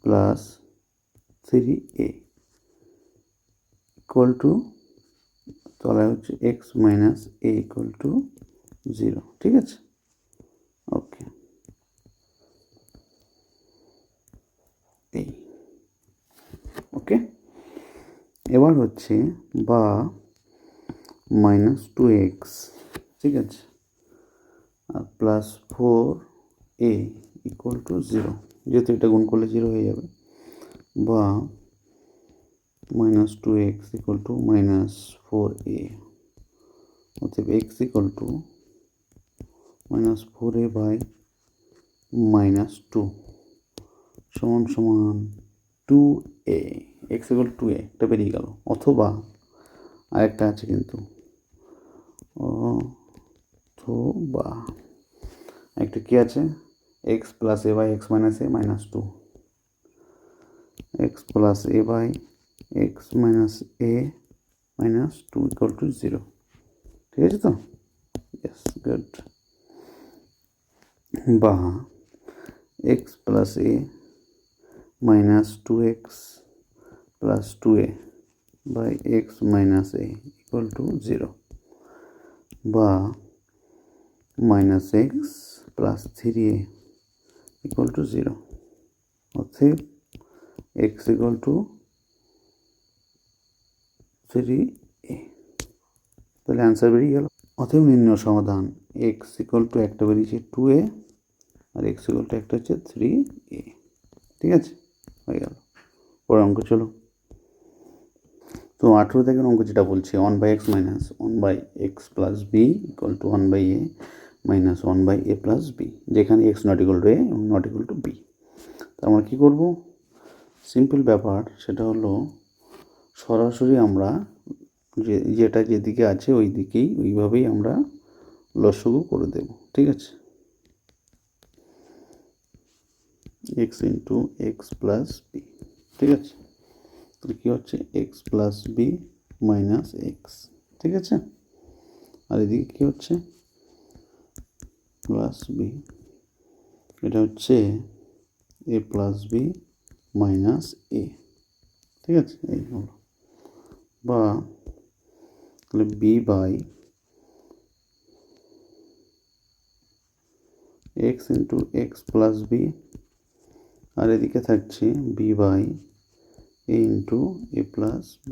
plus 3a equal to, তলায় হচ্ছে x minus a equal to 0। ঠিক আছে, ওকে। এই। ওকে, এবার হচ্ছে বা -2x, ঠিক আছে, আর +4a = 0, যেহেতু এটা গুণ করলে 0 হয়ে যাবে, বা -2x = -4a, অতএব x = -4a/-2 সমান 2a। x = 2a, এটা বেরিয়ে গেল। অথবা আরেকটা আছে কিন্তু, অথবা একটা কি আছে, x + a/x - a -2, x + a/x - a -2 = 0, ঠিক আছে তো? Yes, good. বা x + a -2x + 2a/x - a = 0, বা -x + 3a = 0, অতএব x = 3a। তাহলে অ্যান্সার বেরিয়ে গেল। অতএব নির্ণয় সমাধান x = একটা বেরিয়েছে 2a, আর x = একটা হচ্ছে 3a। ঠিক আছে, হয়ে গেল। পরের অঙ্ক চলো। তো 18 থেকে অঙ্ক যেটা বলছে 1/x - 1/x + b = 1/a - 1/a + b, যেখানে x ≠ a এবং ≠ b। তো আমরা কী করবো? সিম্পল ব্যাপার, সেটা হলো সরাসরি আমরা যেটা যেদিকে আছে ওই দিকেই ওইভাবেই আমরা লসাগু করে দেব। ঠিক আছে, x × x + b, ঠিক আছে। তাহলে কী হচ্ছে, x + b - x, ঠিক আছে। আর এদিকে কী হচ্ছে, +b, এটা হচ্ছে a + b - a, ঠিক আছে, এই হলো। বা তাহলে b/x × x + b, আর এদিকে থাকছে b/a × a + b।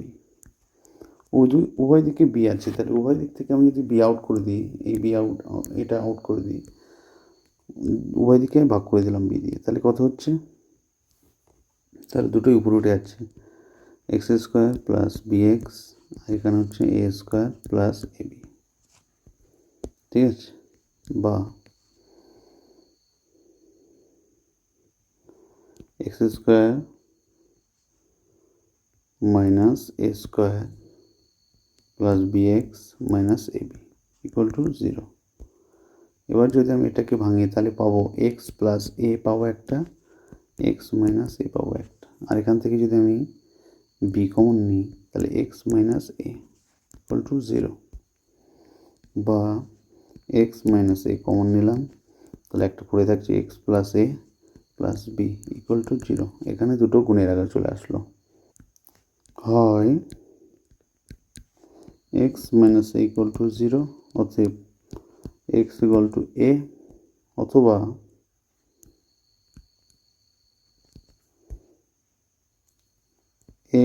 উভয় দিকে বি আছে, তাহলে উভয় দিক থেকে আমি যদি বি আউট করে দিই, এই বি আউট, এটা আউট করে দিই, উভয় দিকে আমি ভাগ করে দিলাম বি দিয়ে, তাহলে কত হচ্ছে? তাহলে দুটোই উপরে উঠে যাচ্ছে, x² + bx, আর এখানে হচ্ছে a² + ab, ঠিক আছে। বা x² - a² + bx - ab = 0। এবার যদি আমি এটাকে ভাঙি তাহলে পাবো x + a পাবো একটা, x - a পাবো একটা, আর এখান থেকে যদি আমি b কমন নিই তাহলে x - a = 0। বা x - a কমন নিলাম, তাহলে একটা পড়ে থাকছে x + a + b = 0। এখানে দুটো গুণের আগে চলে আসলো, হয় x - a = 0, অতএব x = a, অথবা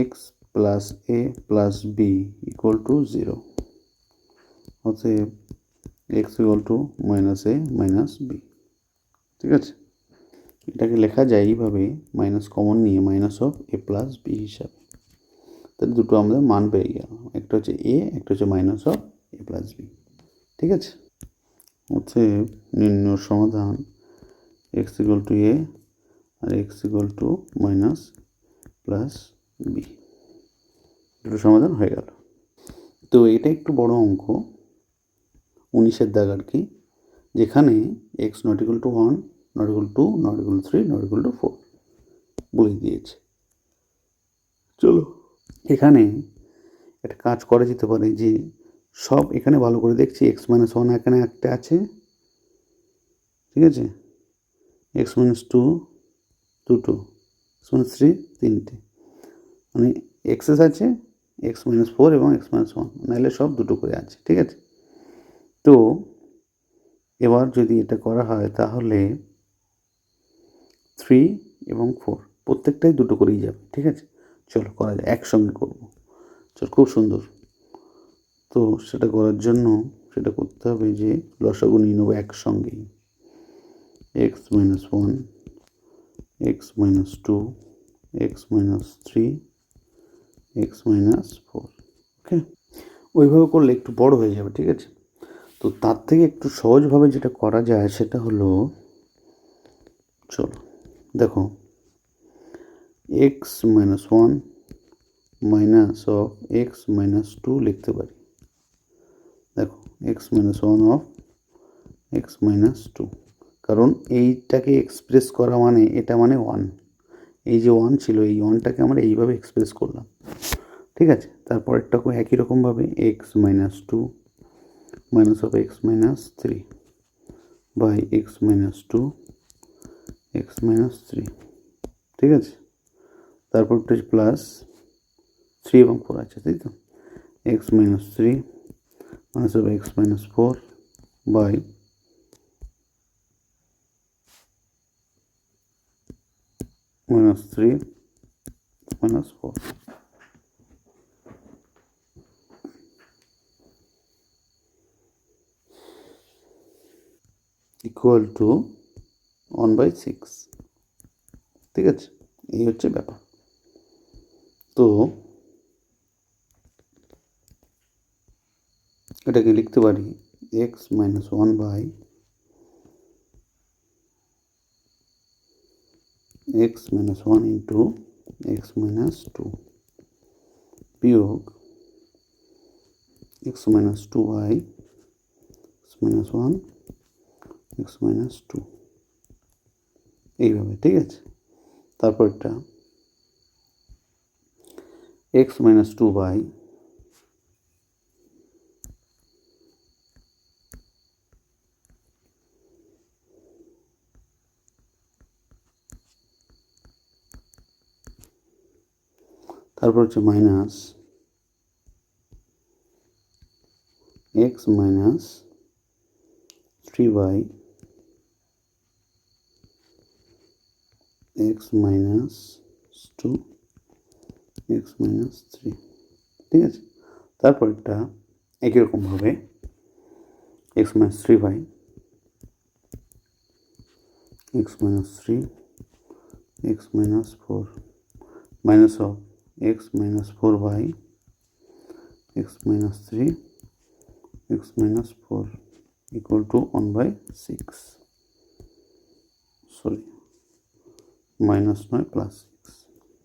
x + a + b = 0, অতএব x = -a - b, ঠিক আছে। এটাকে লেখা যায় এইভাবে, মাইনাস কমন নিয়ে -a + b হিসাবে। তাহলে দুটো আমাদের মান পেয়ে গেল, একটা হচ্ছে a, একটা হচ্ছে -a + b, ঠিক আছে। অতএব নির্ণয় সমাধান x = a R x = -b, দুটো সমাধান হয়ে গেল। তো এটা একটু বড় অঙ্ক, 19-এর দাগ আর কি, যেখানে x ≠ 1, ≠ 2, ≠ 3, ≠ 4 বলে দিয়েছে। চলো, এখানে একটা কাজ করা যেতে পারে, যে সব এখানে ভালো করে দেখছি, x - 1 এখানে একটা আছে, ঠিক আছে, x - 2 দুটো, x - 3 তিনটে, মানে এক্সেস আছে x - 4 এবং x - 1, নাহলে সব দুটো করে আছে, ঠিক আছে। তো এবার যদি এটা করা হয় তাহলে 3 এবং 4 প্রত্যেকটাই দুটো করেই যাবে, ঠিক আছে? চলো করা যায়, একসঙ্গে করবো। চল, খুব সুন্দর। তো সেটা করার জন্য সেটা করতে হবে যে লসাগু নিয়ে নেবো একসঙ্গেই। X minus one, x minus two, x minus three, x minus four. Okay, ওইভাবে করলে একটু বড় হয়ে যাবে, ঠিক আছে? তো তার থেকে একটু সহজভাবে যেটা করা যায় সেটা হলো, চলো দেখো, x minus one minus of x minus two লিখতে পারি। দেখো, x minus one of x minus two, কারণ এইটাকে এক্সপ্রেস করা মানে এটা মানে ওয়ান। এই যে ওয়ান ছিল, এই ওয়ানটাকে আমরা এইভাবে এক্সপ্রেস করলাম, ঠিক আছে? তারপরেরটাকেও একই রকমভাবে x minus two minus of x minus three by x minus two x minus three, ঠিক আছে? তারপরটা হচ্ছে প্লাস থ্রি এবং ফোর আছে, তাই তো? X minus three minus of x minus four by minus three minus four equal to 1/6, ঠিক আছে? এই হচ্ছে ব্যাপার। তো এটাকে লিখতে পারি x minus one by x minus one into x minus two বিয়োগ x minus two by x minus one x minus two, এইভাবে, ঠিক আছে? তারপরটা এক্স মাইনাস টু বাই তারপর হচ্ছে minus x minus three by x minus two x minus three, ঠিক আছে? তারপরটা একই রকমভাবে x minus three by x minus three x minus four minus of x minus four by x minus three x minus four equal to 1/6, sorry minus নয় plus six,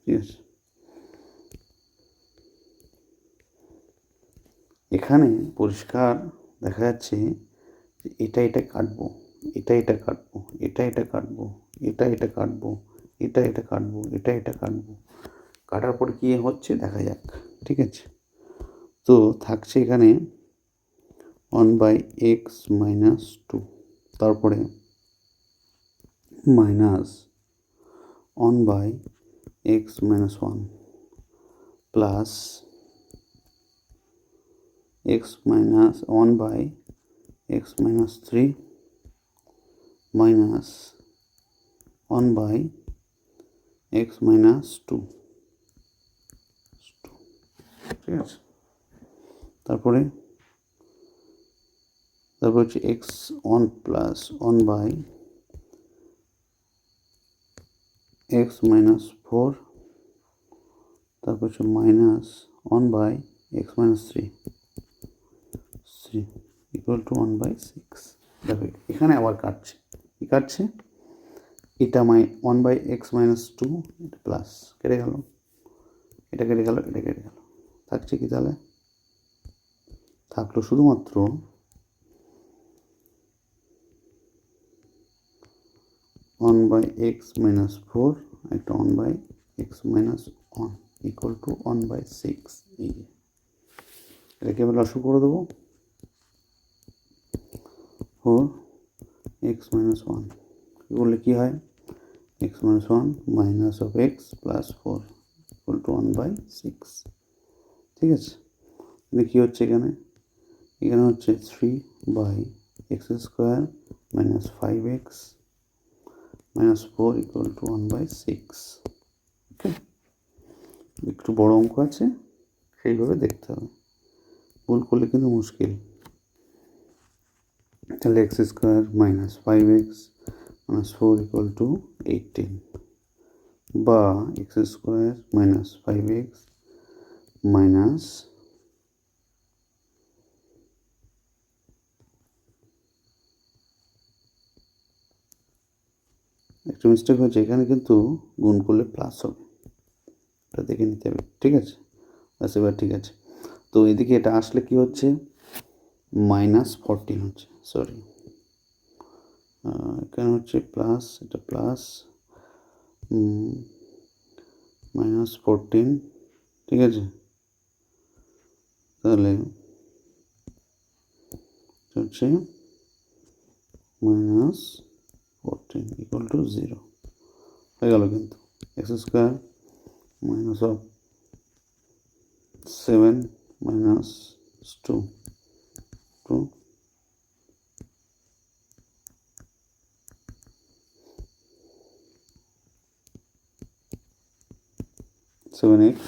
ঠিক আছে? এখানে পরিষ্কার দেখা যাচ্ছে যে এটা কাটবো, এটা কাটবো, এটা কাটবো, এটা কাটবো, এটা কাটবো, এটা কাটবো। কাটার পর কী হচ্ছে দেখা যাক, ঠিক আছে? তো থাকছে এখানে 1/x মাইনাস টু, তারপরে minus 1/x minus one plus x minus 1/x minus 3 minus 1/x minus 2, ঠিক আছে? তারপরে হচ্ছে x one plus 1/x minus 4, তারপর হচ্ছে minus 1/x minus 3 equal to 1/6। দেখো এখানে আবার কাটছে, কি কাটছে? এটা 1/x মাইনাস টু, এটা প্লাস কেটে গেল, এটা কেটে গেল, এটা কেটে গেল, থাকছে কি তাহলে? থাকলো শুধুমাত্র 1/x মাইনাস ফোর, একটা 1/x minus one equal to 1/6। এই যে এটাকে আমি লসু করে দেবো, 4x মাইনাস ওয়ান করলে কী হয়? X minus one minus of x plus four equal to 1/6, ঠিক আছে? তাহলে কী হচ্ছে এখানে? এখানে হচ্ছে 3/x square minus 5x minus 4 equal to 1/6, ওকে, একটু বড় অঙ্ক আছে, সেইভাবে দেখতে হবে, ভুল করলে কিন্তু মুশকিল। তাহলে x square minus 5x minus 4 equal two 18, বা x square minus 5x minus একটা মিস্টেক হয়েছে এখানে, কিন্তু গুণ করলে প্লাস হবে, এটা দেখে নিতে হবে। ঠিক আছে, ব্যাস এবার ঠিক আছে। তো এদিকে এটা আসলে কি হচ্ছে, -14 হচ্ছে, সরি এখানে হচ্ছে প্লাস, এটা প্লাস -14, ঠিক আছে। তাহলে হচ্ছে -14 ইকুয়াল টু 0 হয়ে গেল। কিন্তু x square minus of 7 minus 2 7x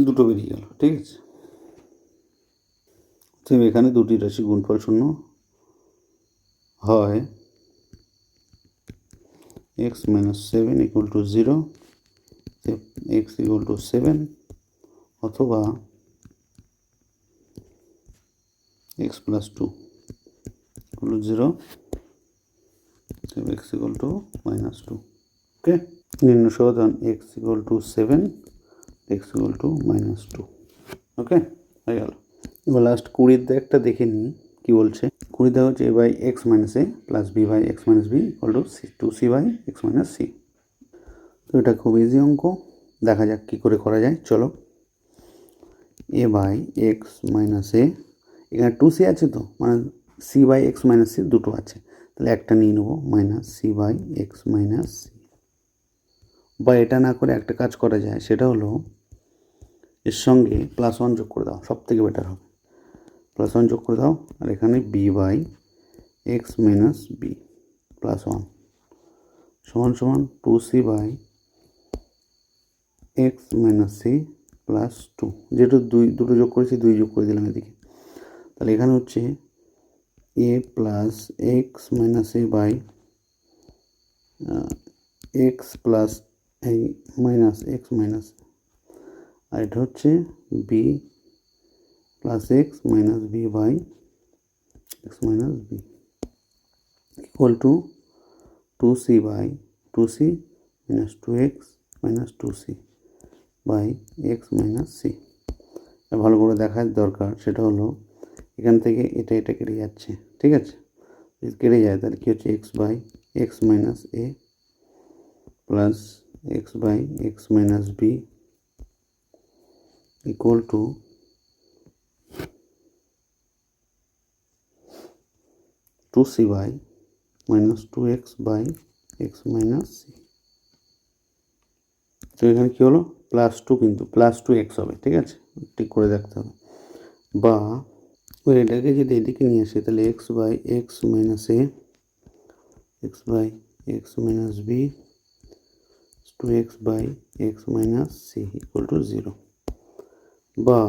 দুটো বেরিয়ে গেল। ঠিক আছে, তো এখানে দুটি রাশি গুণফল শূন্য হয়, x minus 7 equal to 0, x equal two 7, অথবা x plus 2 equal to 0, x equal to -2। ওকে, নিম্ন সমাধান x equal two 7, x equal to -2। ওকে, হয়ে গেল। এবার লাস্ট 20 একটা দেখে নিই কী বলছে। 20 হচ্ছে a by x minus a plus b by x minus b equal to 2c by x minus c. তো এটা খুব ইজি অঙ্ক, দেখা যাক কী করে করা যায়। চলো, a by x minus a, এখানে 2c আছে, তো মানে c by x minus c দুটো আছে, তাহলে একটা নিয়ে নেবো, minus c by x minus c. বা এটা না করে একটা কাজ করা যায়, সেটা হলো এর সঙ্গে +1 যোগ করে দাও, সব থেকে বেটার হবে। +1 যোগ করে দাও, আর এখানে b by x minus b +1 সমান সমান 2c by x minus c plus 2। যেহেতু দুটো যোগ করেছি, 2 যোগ করে দিলাম এদিকে। তাহলে এখানে হচ্ছে a plus x minus a by x plus এই মাইনাস এক্স মাইনাস, আর এটা হচ্ছে b plus x minus b by x minus b equal to 2c by 2c minus 2x minus 2c by x minus c. ভালো করে দেখার দরকার, সেটা হলো এখান থেকে এটা কেটে যাচ্ছে। ঠিক আছে, যদি কেটে যায় তাহলে কী হচ্ছে, x by x minus a plus x by x minus b equal to 2c by minus 2x by x minus c. তো এখানে কী হলো, +2, কিন্তু +2x হবে। ঠিক আছে, ঠিক করে দেখতে হবে। বা এটাকে যদি এদিকে নিয়ে আসে, তাহলে x by x minus a x by x minus b 2x by x minus c equal to 0। বা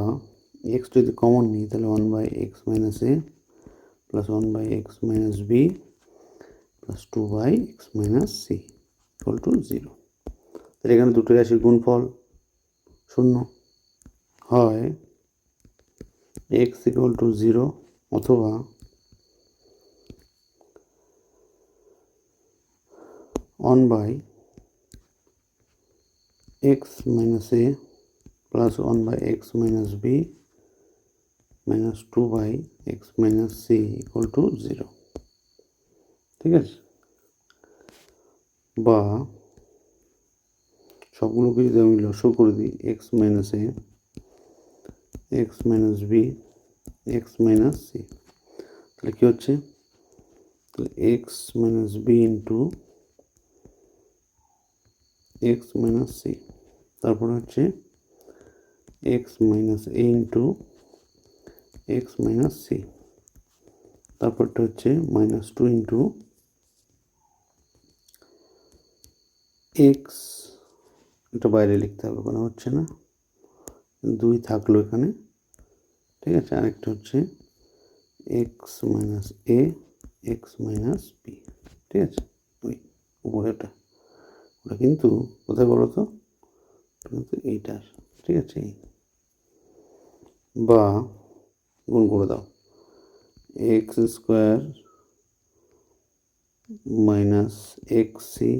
এক্স যদি কমন নিই, তাহলে 1 by x minus a plus 1 by x minus b plus 2 by x minus c equal to 0। তাহলে এখানে দুটো রাশির গুণফল শূন্য হয়, এক্স ইকুয়াল টু 0, অথবা one by x minus a plus 1 by x minus b minus 2 by x minus c equal to 0। ঠিক আছে, বা সবগুলোকে যদি আমি লসও করে দিই, x minus a x minus b x minus c. তাহলে কী হচ্ছে, তাহলে x minus b into x minus c, তারপরে হচ্ছে x minus a into x minus c, তারপরটা হচ্ছে মাইনাস টু ইন্টু এক্স, এটা বাইরে লিখতে হবে, কোনো হচ্ছে না, দুই থাকলো এখানে, ঠিক আছে। আরেকটা হচ্ছে x minus a x minus B, ঠিক আছে। ওই উপরেটা ওটা কিন্তু কোথায় বলো তো, কিন্তু এইটার, ঠিক আছে। বা গুণ করে দাও, x square minus x c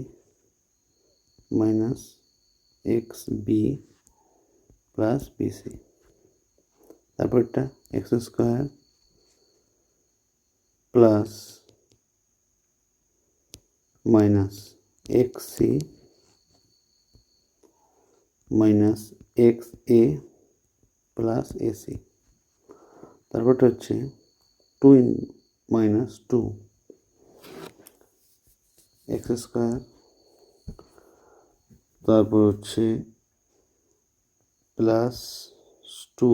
minus x b plus b c, তারপরটা x square plus minus x c minus x a plus a c, তারপরটা হচ্ছে two minus two x square, তারপর হচ্ছে plus two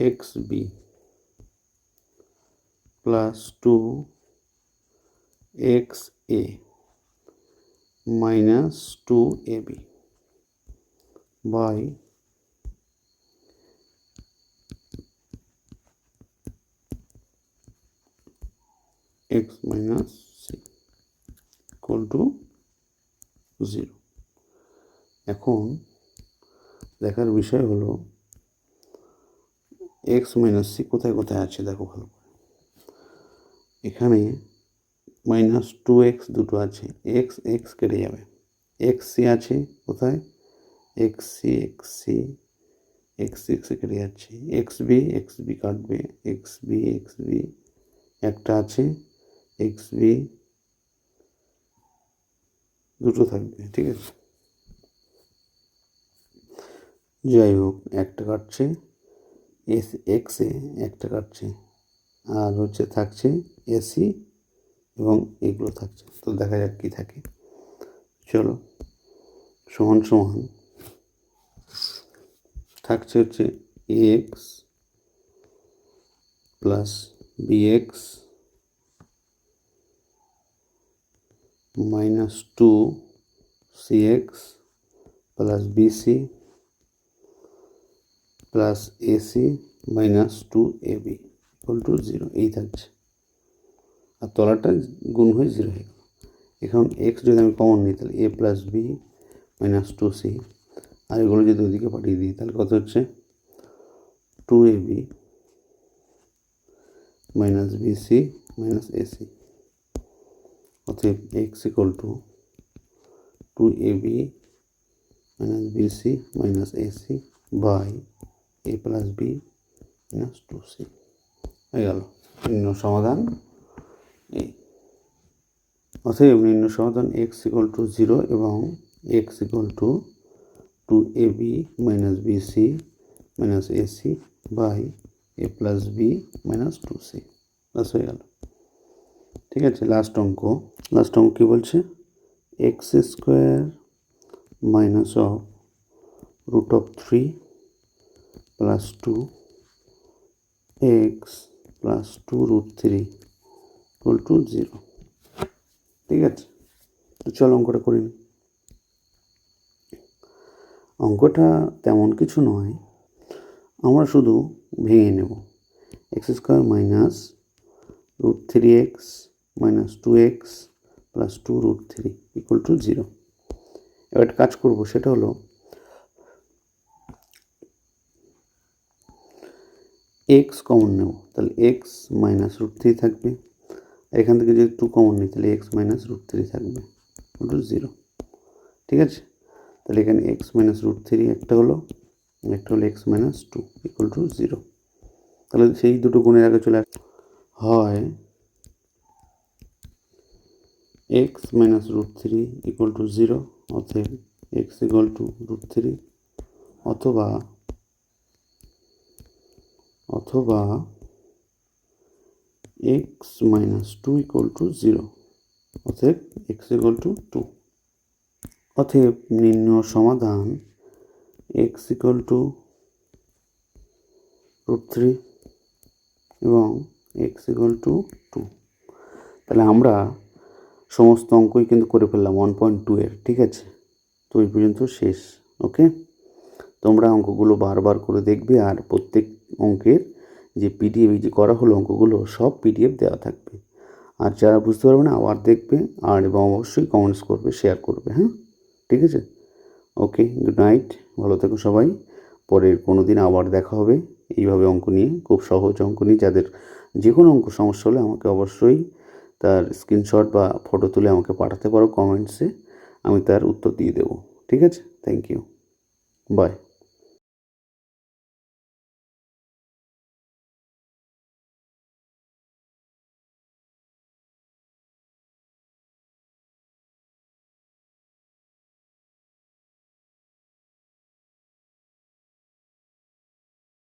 x b plus two x a minus two a b by x minus c equal to 0। এখন দেখার বিষয় হলো x minus C কোথায় কোথায় আছে দেখো ভালো করে। এখানে মাইনাস টু এক্স দুটো আছে, এক্স এক্স কেটে যাবে, এক্স সি আছে কোথায়, x c x c x x কেটে যাচ্ছে, এক্স বি কাটবে, এক্স বি একটা আছে, এক্স বি দুটো থাকবে, ঠিক আছে। যাই হোক, একটা কাটছে, এক্স এ একটা কাটছে, আর হচ্ছে থাকছে এসি এবং এগুলো থাকছে। তো দেখা যাক কী থাকে, চলো। সমান সমান থাকছে হচ্ছে x plus b x minus two c x plus b c plus a c minus two a b equal to 0, এই থাকছে। আর তলাটা গুণ হয়ে 0 হয়ে গেল। এখন এক্স যদি আমি কমন নিই তাহলে a plus b minus two c, আর এগুলো যদি ওইদিকে পাঠিয়ে দিই তাহলে কত হচ্ছে, two a b minus b c minus a c, অতএব x equal to two a b minus b c minus a c by a plus b minus two c হয়ে গেল নির্ণয় সমাধান এই। অতএব নির্ণয় সমাধান এক্স ইকুয়াল টু 0 এবং x equal to two a b minus b c minus a c by a plus b minus two c, বাস হয়ে গেল, ঠিক আছে। লাস্ট অঙ্ক কী বলছে, x square minus of root of 3 plus two x plus two root 3 equal to 0, ঠিক আছে। তো চলো অঙ্কটা করে নিই। অঙ্কটা তেমন কিছু নয়, আমরা শুধু ভেঙে নেব, x square minus root 3x minus 2x plus 2 root 3 equal to 0। এবার কাজ করব, সেটা হলো এক্স কমন নেব, তাহলে এক্স মাইনাস রুট 3 থাকবে, এখান থেকে যদি 2 কমন নিই তাহলে এক্স মাইনাস রুট 3 থাকবে ইকুয়াল টু 0, ঠিক আছে। তাহলে এখানে এক্স মাইনাস রুট 3 একটা হলো, একটা হলো এক্স মাইনাস 2 ইকুয়াল টু 0। তাহলে সেই দুটো গুণের আগে চলে হয় x minus root 3 equal to 0, অতএব এক্স ইকুয়াল টু রুট 3, অথবা অথবা x minus two equal to zero, অতএব এক্স ইকুয়াল টু টু। অতএব নির্ণয় সমাধান এক্স ইকুয়াল টু √3 এবং এক্স ইকুয়াল টু টু। তাহলে আমরা সমস্ত অঙ্কই কিন্তু করে ফেললাম 1.2 এর, ঠিক আছে? তো এই পর্যন্ত শেষ। ওকে, তোমরা অঙ্কগুলো বারবার করে দেখবে, আর প্রত্যেক অঙ্কের যে পিডিএফ এই যে করা হলো অঙ্কগুলো সব পিডিএফ দেওয়া থাকবে। আর যারা বুঝতে পারবে না আবার দেখবে, আর এবং অবশ্যই কমেন্টস করবে, শেয়ার করবে। হ্যাঁ, ঠিক আছে? ওকে, গুড নাইট, ভালো থেকো সবাই। পরের কোনো দিন আবার দেখা হবে এইভাবে অঙ্ক নিয়ে, খুব সহজ অঙ্ক নিয়ে। যাদের যে কোনো অঙ্ক সমস্যা হলে আমাকে অবশ্যই তার স্ক্রিনশট বা ফটো তুলে আমাকে পাঠাতে পারো কমেন্টসে, আমি তার উত্তর দিয়ে দেবো। ঠিক আছে, থ্যাংক ইউ, বাই।